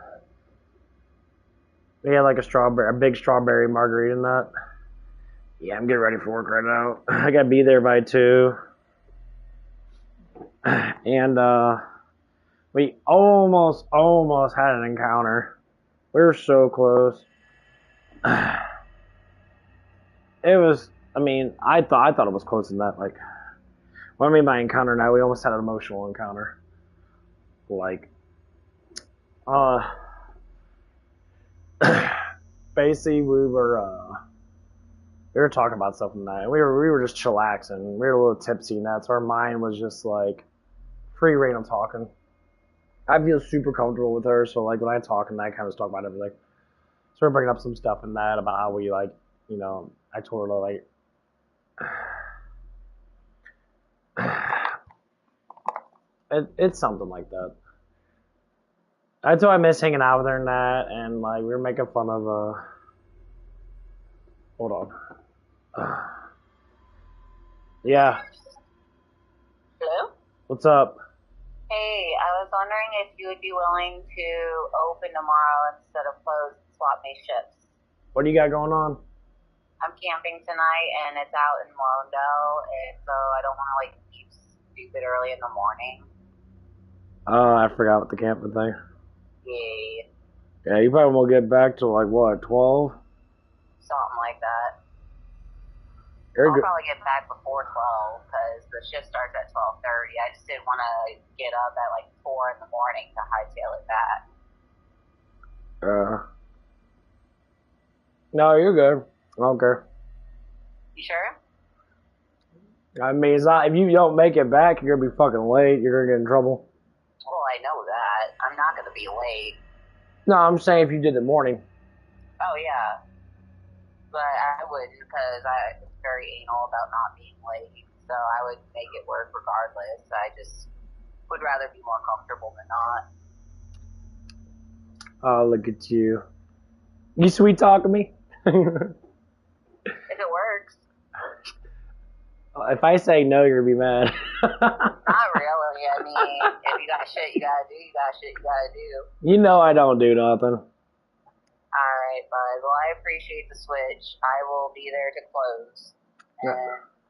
a big strawberry margarita in that. Yeah, I'm getting ready for work right now. I gotta be there by 2. And we almost had an encounter. We were so close. It was. I mean, I thought it was closer than that. Like, what I mean by encounter now, we almost had an emotional encounter. Like, basically we were talking about something that we were just chillaxing. We were a little tipsy, and that's our mind was just like free reign of talking. I feel super comfortable with her, so like when I talk and I kind of talk about everything. So we're bringing up some stuff in that about how we like, I told her like, it's something like that. That's why I miss hanging out with her and that, and like we were making fun of hold on. Yeah. Hello? What's up? Hey, I was wondering if you would be willing to open tomorrow instead of close and swap me shifts. What do you got going on? I'm camping tonight and it's out in Londell, and so I don't want to like leave stupid early in the morning. Oh, I forgot what the camping thing. Yay. Yeah, you probably won't get back till like what, 12? Something like that. You're I'll good. probably get back before 12 because the shift starts at 12:30. I just didn't want to get up at like 4 in the morning to hightail it back. No, you're good. I don't care. You sure? I mean, it's not, if you don't make it back, you're gonna be fucking late. You're gonna get in trouble. Well, I know that. I'm not going to be late. No, I'm saying if you did the morning. Oh, yeah. But I wouldn't because I'm very anal about not being late. So I would make it work regardless. I just would rather be more comfortable than not. Oh, look at you. You sweet talking me? If it works. If I say no, you're gonna be mad. Not really. I mean, if you got shit you gotta do, you got shit you gotta do. You know I don't do nothing. Alright, bud. Well, I appreciate the switch. I will be there to close. And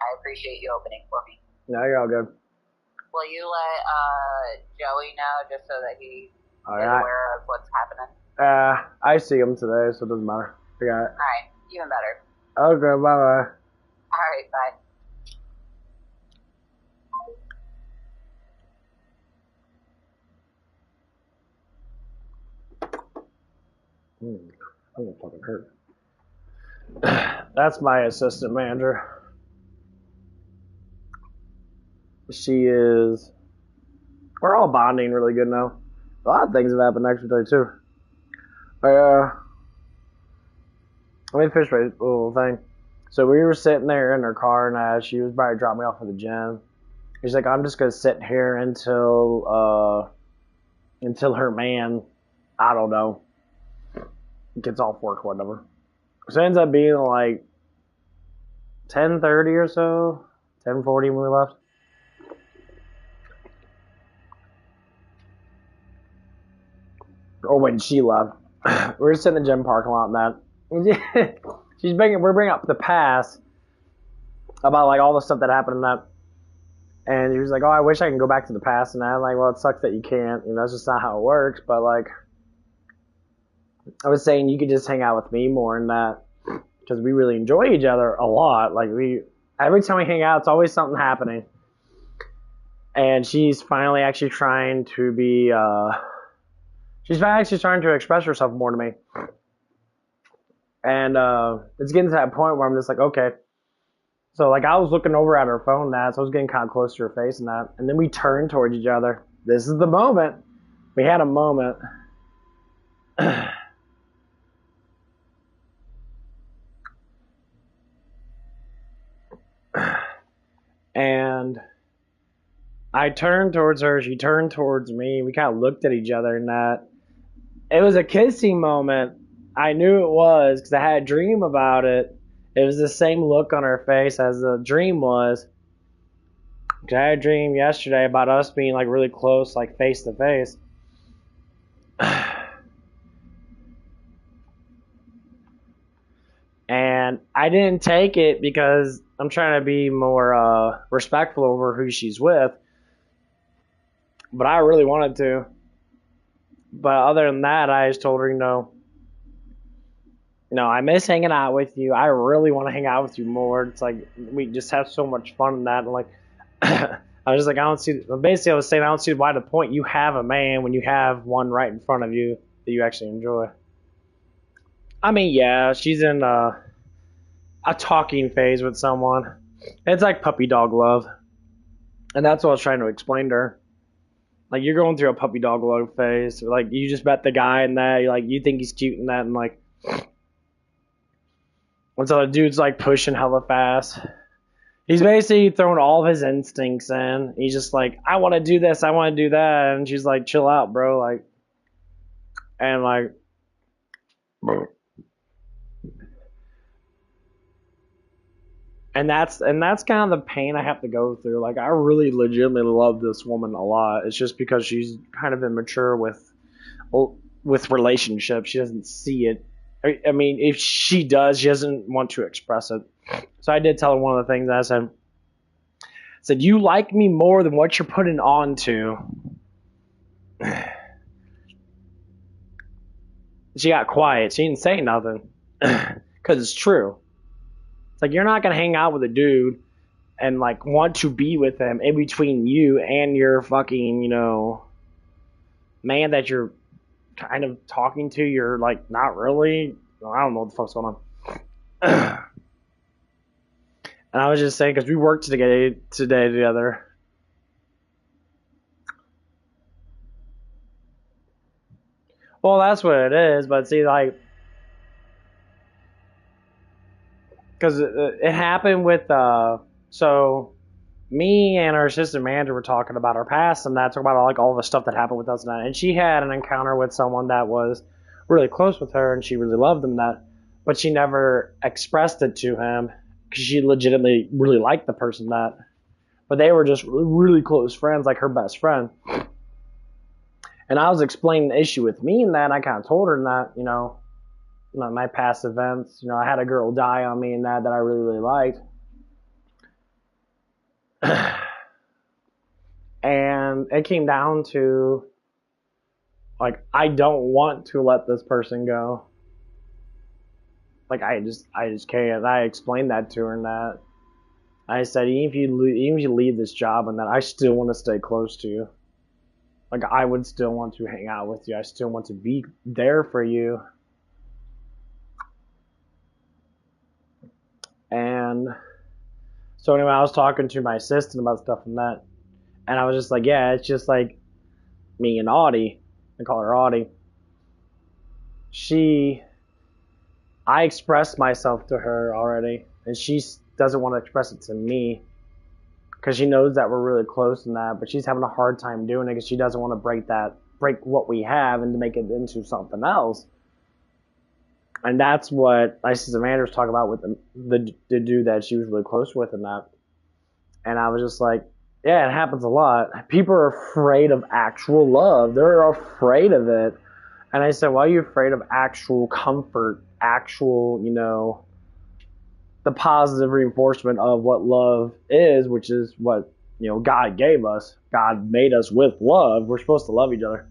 I appreciate you opening for me. No, you're all good. Will you let Joey know just so that he is aware of what's happening? I see him today, so it doesn't matter. I got it. Alright, even better. Okay, bye-bye. Alright, bye. I'm gonna fucking hurt. That's my assistant manager. She is. We're all bonding really good now. A lot of things have happened actually today too. Let me finish my little thing. So we were sitting there in her car, and she was about to drop me off at the gym. He's like, I'm just gonna sit here until her man, I don't know, gets off work or whatever. So it ends up being like 10:30 or so, 10:40 when we left. Or when she left. We're just in the gym parking lot and that. We're bringing up the past about like all the stuff that happened in that. And he was like, oh, I wish I can go back to the past and that. I'm like, well, it sucks that you can't. You know, that's just not how it works. But like, I was saying you could just hang out with me more in that. Because we really enjoy each other a lot. Like every time we hang out, it's always something happening. And she's finally actually trying to be, she's actually starting to express herself more to me. And it's getting to that point where I'm just like, okay. So like I was looking over at her phone so I was getting kind of close to her face and that. And then we turned towards each other. This is the moment. We had a moment. And I turned towards her, she turned towards me, we kind of looked at each other and that. It was a kissing moment. I knew it was because I had a dream about it. It was the same look on her face as the dream was. I had a dream yesterday about us being like really close, like face to face. And I didn't take it because I'm trying to be more respectful over who she's with. But I really wanted to. But other than that, I just told her, no, I miss hanging out with you. I really want to hang out with you more. It's like we just have so much fun in that. And like, I was just like, basically I was saying, I don't see why the point you have a man when you have one right in front of you that you actually enjoy. I mean, yeah, she's in a talking phase with someone. It's like puppy dog love. And that's what I was trying to explain to her. Like, you're going through a puppy dog love phase. Like, you just met the guy and that. You think he's cute and that. And like, and so the dude's like pushing hella fast. He's basically throwing all of his instincts in. He's just like, I want to do this, I want to do that. And she's like, chill out, bro. Like, and like, and that's kind of the pain I have to go through. Like, I really legitimately love this woman a lot. It's just because she's kind of immature with relationships. She doesn't see it. I mean, if she does, she doesn't want to express it. So I did tell her one of the things I said, you like me more than what you're putting on to. She got quiet. She didn't say nothing. Because it's true. It's like, you're not going to hang out with a dude and like want to be with him in between you and your fucking, man that you're kind of talking to. You're like, not really. I don't know what the fuck's going on. And I was just saying, because we worked today together. Well, that's what it is. But see, like, because it happened with, so me and our assistant manager were talking about our past and that, talking about like all the stuff that happened with us and that. And she had an encounter with someone that was really close with her and she really loved him, but she never expressed it to him because she legitimately really liked the person but they were just really close friends, like her best friend. And I was explaining the issue with me and that, and I kind of told her that, my past events, I had a girl die on me and that I really, really liked. And it came down to, like, I don't want to let this person go. Like, I just can't. I explained that to her and that. I said, even if you leave this job and that, I still want to stay close to you. Like, I would still want to hang out with you. I still want to be there for you. And so anyway, I was talking to my assistant about stuff and that. And I was just like, yeah, it's just like me and Audie. I call her Audie. I expressed myself to her already. And she doesn't want to express it to me. because she knows that we're really close in that, but she's having a hard time doing it because she doesn't want to break what we have and to make it into something else. And that's what Isis Amanda's talking about with the dude that she was really close with and that. And I was just like, yeah, it happens a lot. People are afraid of actual love. They're afraid of it. And I said, why are you afraid of actual comfort, actual, the positive reinforcement of what love is, which is what, God gave us. God made us with love. We're supposed to love each other.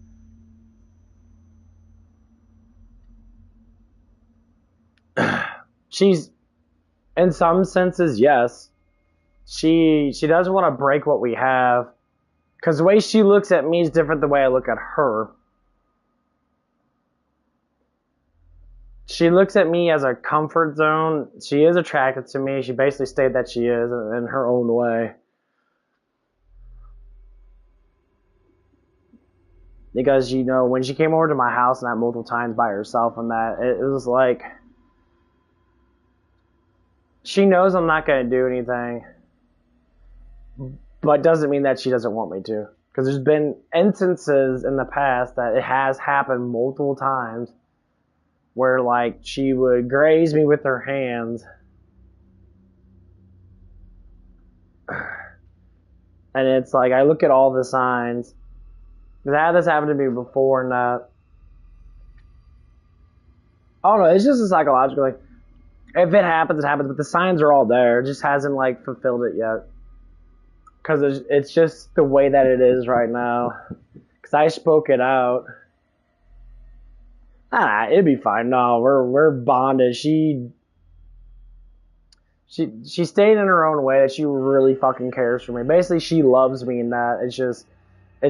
She's, in some senses, yes. She doesn't want to break what we have, because the way she looks at me is different than the way I look at her. She looks at me as a comfort zone. She is attracted to me. She basically stated that she is in her own way. Because, when she came over to my house and that multiple times by herself and that, it was like, she knows I'm not going to do anything, but doesn't mean that she doesn't want me to. Because there's been instances in the past that it has happened multiple times where, like, she would graze me with her hands. And it's like, I look at all the signs. Because I had this happen to me before, and I don't know, it's just a psychological, like, if it happens, it happens, but the signs are all there. It just hasn't, like, fulfilled it yet. Because it's just the way that it is right now. Because I spoke it out. It'd be fine. No, we're bonded. She stayed in her own way that she really fucking cares for me. Basically, she loves me in that. It's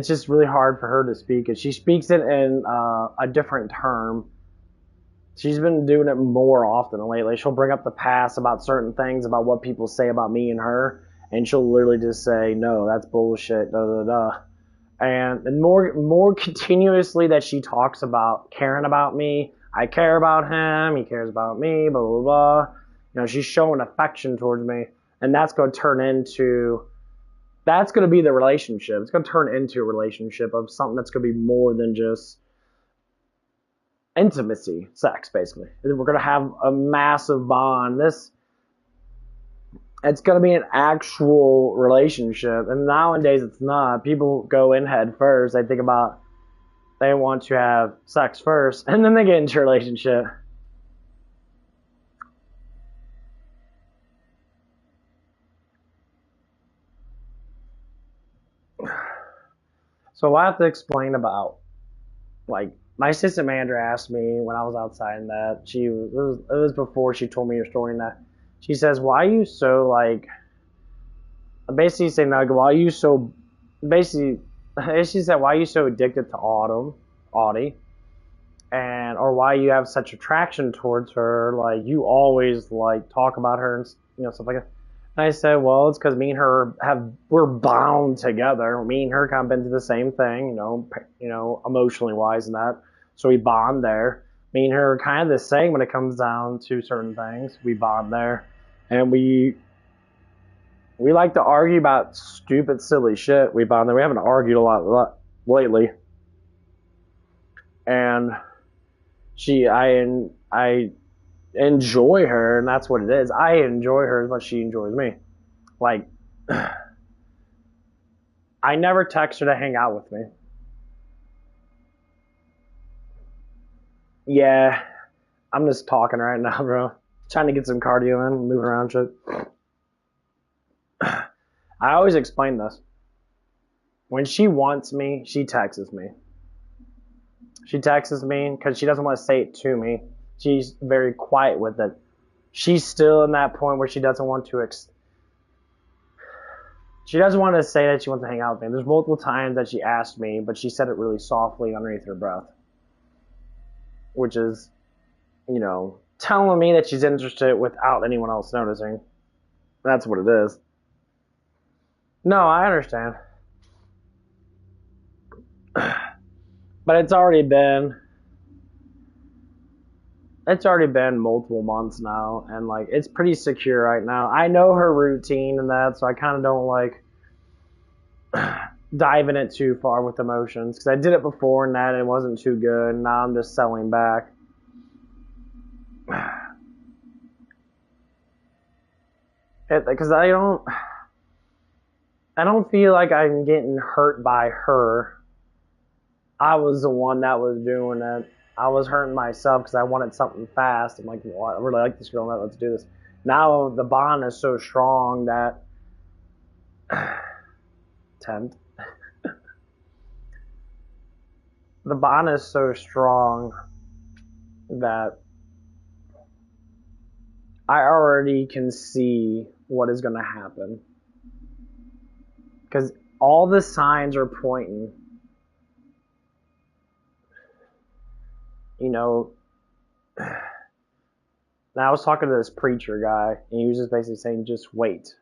just really hard for her to speak it. She speaks it in a different term. She's been doing it more often lately. She'll bring up the past about certain things, about what people say about me and her, and she'll literally just say, no, that's bullshit, da da da. And more continuously that she talks about caring about me. I care about him, he cares about me, blah, blah, blah. She's showing affection towards me, and that's going to be the relationship. It's going to turn into a relationship of something that's going to be more than just intimacy, sex, basically. We're going to have a massive bond. It's going to be an actual relationship. And nowadays it's not. People go in head first. They want to have sex first, and then they get into a relationship. So I have to explain about, like, my assistant manager asked me when I was outside and that it was before she told me your story and that she says, why are you so, like, basically saying like, why are you so, basically she said, why are you so addicted to Audie, and or why you have such attraction towards her, like you always like talk about her and stuff like that. And I said, well, it's because me and her we're bound together. Me and her kind of been through the same thing, emotionally wise and that. So we bond there. Me and her are kind of the same when it comes down to certain things. We bond there, and we like to argue about stupid, silly shit. We bond there. We haven't argued a lot lately, and I enjoy her, and that's what it is. I enjoy her as much as she enjoys me. Like, I never text her to hang out with me. Yeah, I'm just talking right now, bro. Trying to get some cardio in, moving around shit. I always explain this. When she wants me, she texts me. She texts me because she doesn't want to say it to me. She's very quiet with it. She's still in that point where she doesn't want to she doesn't want to say that she wants to hang out with me. There's multiple times that she asked me, but she said it really softly underneath her breath. Which is, telling me that she's interested without anyone else noticing. That's what it is. No, I understand. But it's already been multiple months now, and like it's pretty secure right now. I know her routine and that, so I kind of don't like diving it too far with emotions, because I did it before and that it wasn't too good. Now I'm just selling back. Because I don't feel like I'm getting hurt by her. I was the one that was doing it. I was hurting myself because I wanted something fast. I'm like, well, I really like this girl. Let's do this. Now the bond is so strong that the bond is so strong that I already can see what is going to happen. Because all the signs are pointing. You know, now I was talking to this preacher guy, and he was just basically saying, just wait.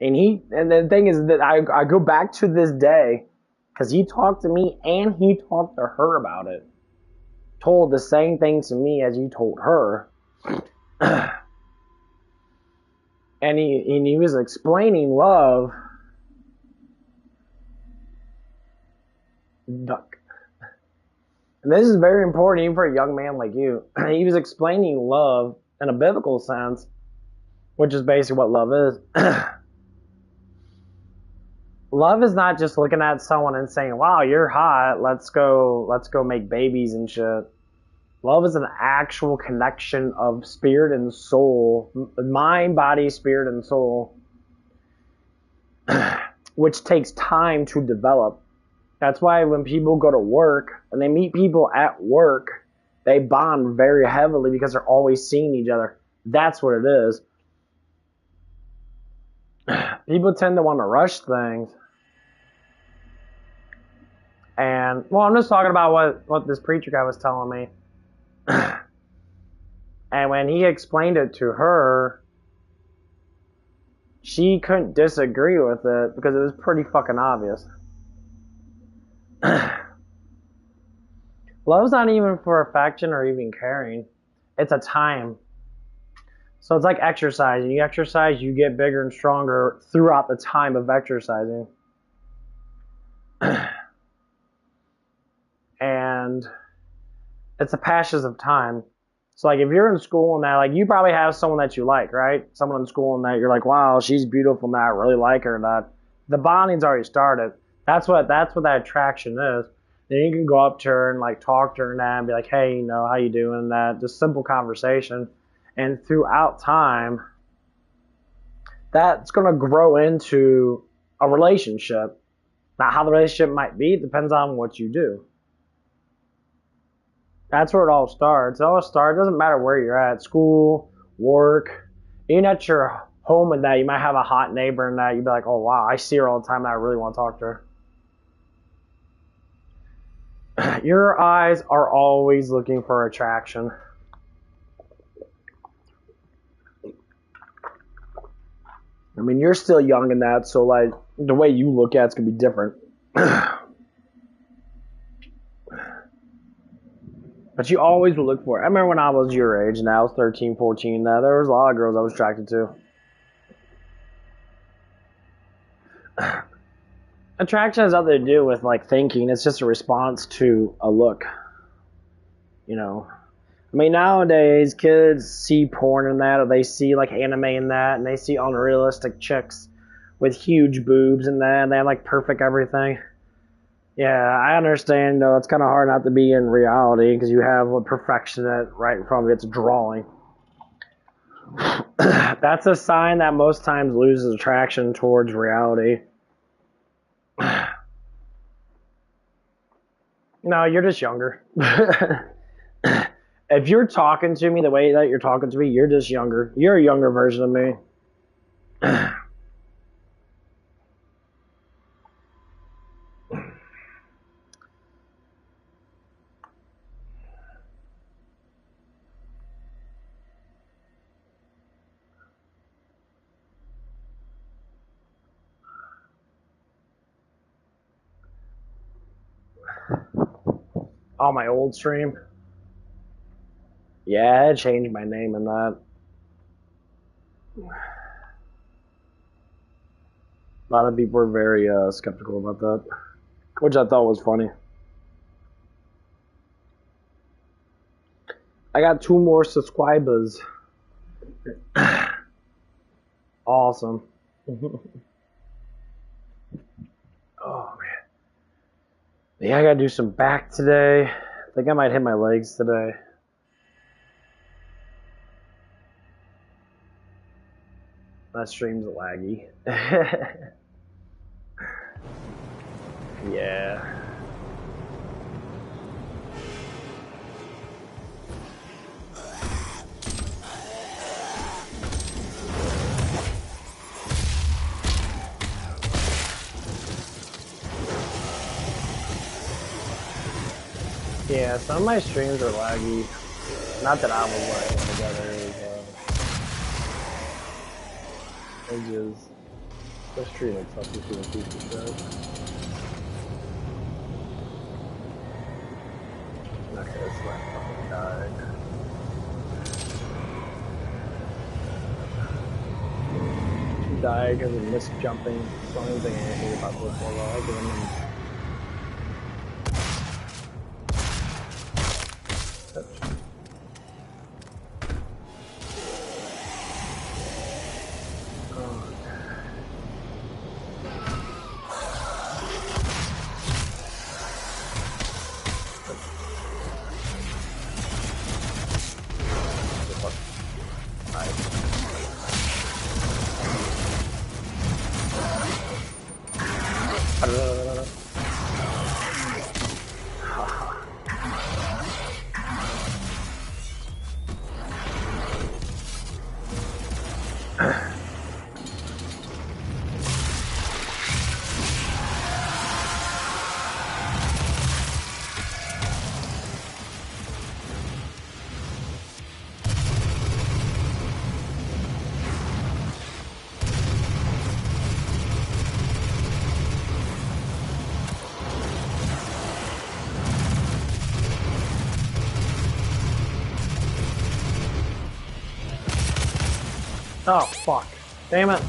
And the thing is that I go back to this day, because he talked to me and he talked to her about it. Told the same thing to me as he told her. And he was explaining love. Duck. And this is very important even for a young man like you. He was explaining love in a biblical sense, which is basically what love is. Love is not just looking at someone and saying, wow, you're hot, let's go make babies and shit. Love is an actual connection of spirit and soul, mind, body, spirit, and soul, which takes time to develop. That's why when people go to work and they meet people at work, they bond very heavily because they're always seeing each other. That's what it is. People tend to want to rush things. And, well, I'm just talking about what this preacher guy was telling me. And when he explained it to her, she couldn't disagree with it because it was pretty fucking obvious. Love's not even for affection or even caring. It's a time. So it's like exercising. You exercise, you get bigger and stronger throughout the time of exercising. And it's the passions of time. So like if you're in school and that, like you probably have someone that you like, right? Someone in school and that you're like, wow, she's beautiful and that I really like her and that. The bonding's already started. That's what that attraction is. Then you can go up to her and like talk to her and that and be like, hey, you know, how you doing and that. Just simple conversation. And throughout time, that's gonna grow into a relationship. Now how the relationship might be depends on what you do. That's where it all starts. It all starts. It doesn't matter where you're at. School, work, even at your home and that. You might have a hot neighbor and that. You'd be like, oh, wow, I see her all the time and I really want to talk to her. Your eyes are always looking for attraction. I mean, you're still young in that, so like the way you look at it's going to be different. But you always will look for it. I remember when I was your age, and I was 13, 14, there was a lot of girls I was attracted to. Attraction has nothing to do with like thinking. It's just a response to a look. You know. I mean, nowadays, kids see porn in that, or they see like anime in that, and they see unrealistic chicks with huge boobs and that, and they have like perfect everything. Yeah, I understand, though. It's kind of hard not to be in reality because you have a perfection that right in front of you. It's drawing. That's a sign that most times loses attraction towards reality. No, you're just younger. If you're talking to me the way that you're talking to me, you're just younger. You're a younger version of me. Oh, my old stream? Yeah, I changed my name in that. A lot of people were very skeptical about that, which I thought was funny. I got 2 more subscribers. Awesome. Oh man. Yeah, I gotta do some back today. I think I might hit my legs today. My stream's laggy. Yeah. Yeah, some of my streams are laggy. Not that I was lagging together. It just this stream itself is doing a piece of shit. Okay, this one fucking died. She died because of missed jumping. It's the only thing I hate about this one. Oh, fuck. Damn it.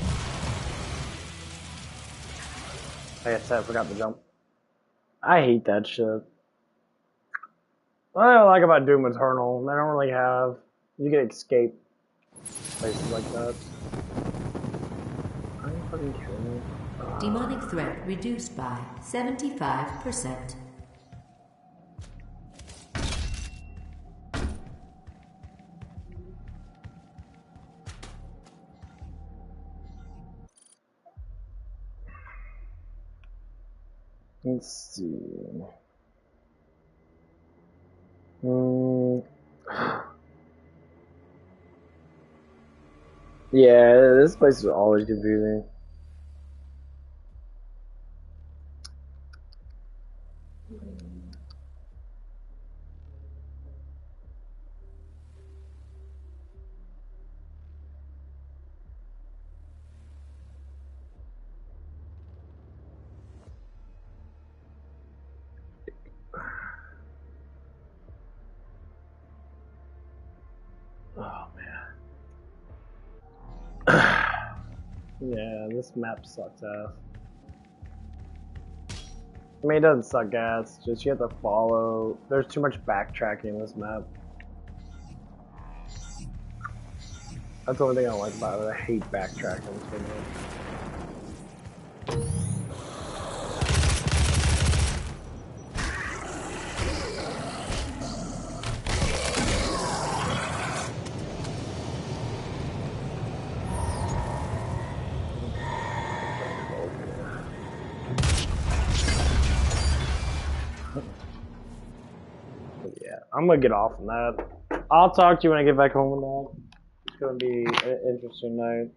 Like I said, I forgot to jump. I hate that shit. What I don't like about Doom Eternal, they don't really have... You can escape places like that. Are you fucking kidding me? Demonic threat reduced by 75%. Let's see. Yeah, this place is always confusing. Oh man. Yeah, this map sucks ass. I mean, it doesn't suck ass, just you have to follow. There's too much backtracking in this map. That's the only thing I don't like about it. I hate backtracking so much. Yeah, I'm gonna get off on that. I'll talk to you when I get back home with that. It's gonna be an interesting night.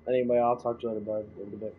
Anyway, I'll talk to you later, bud. Have a good day.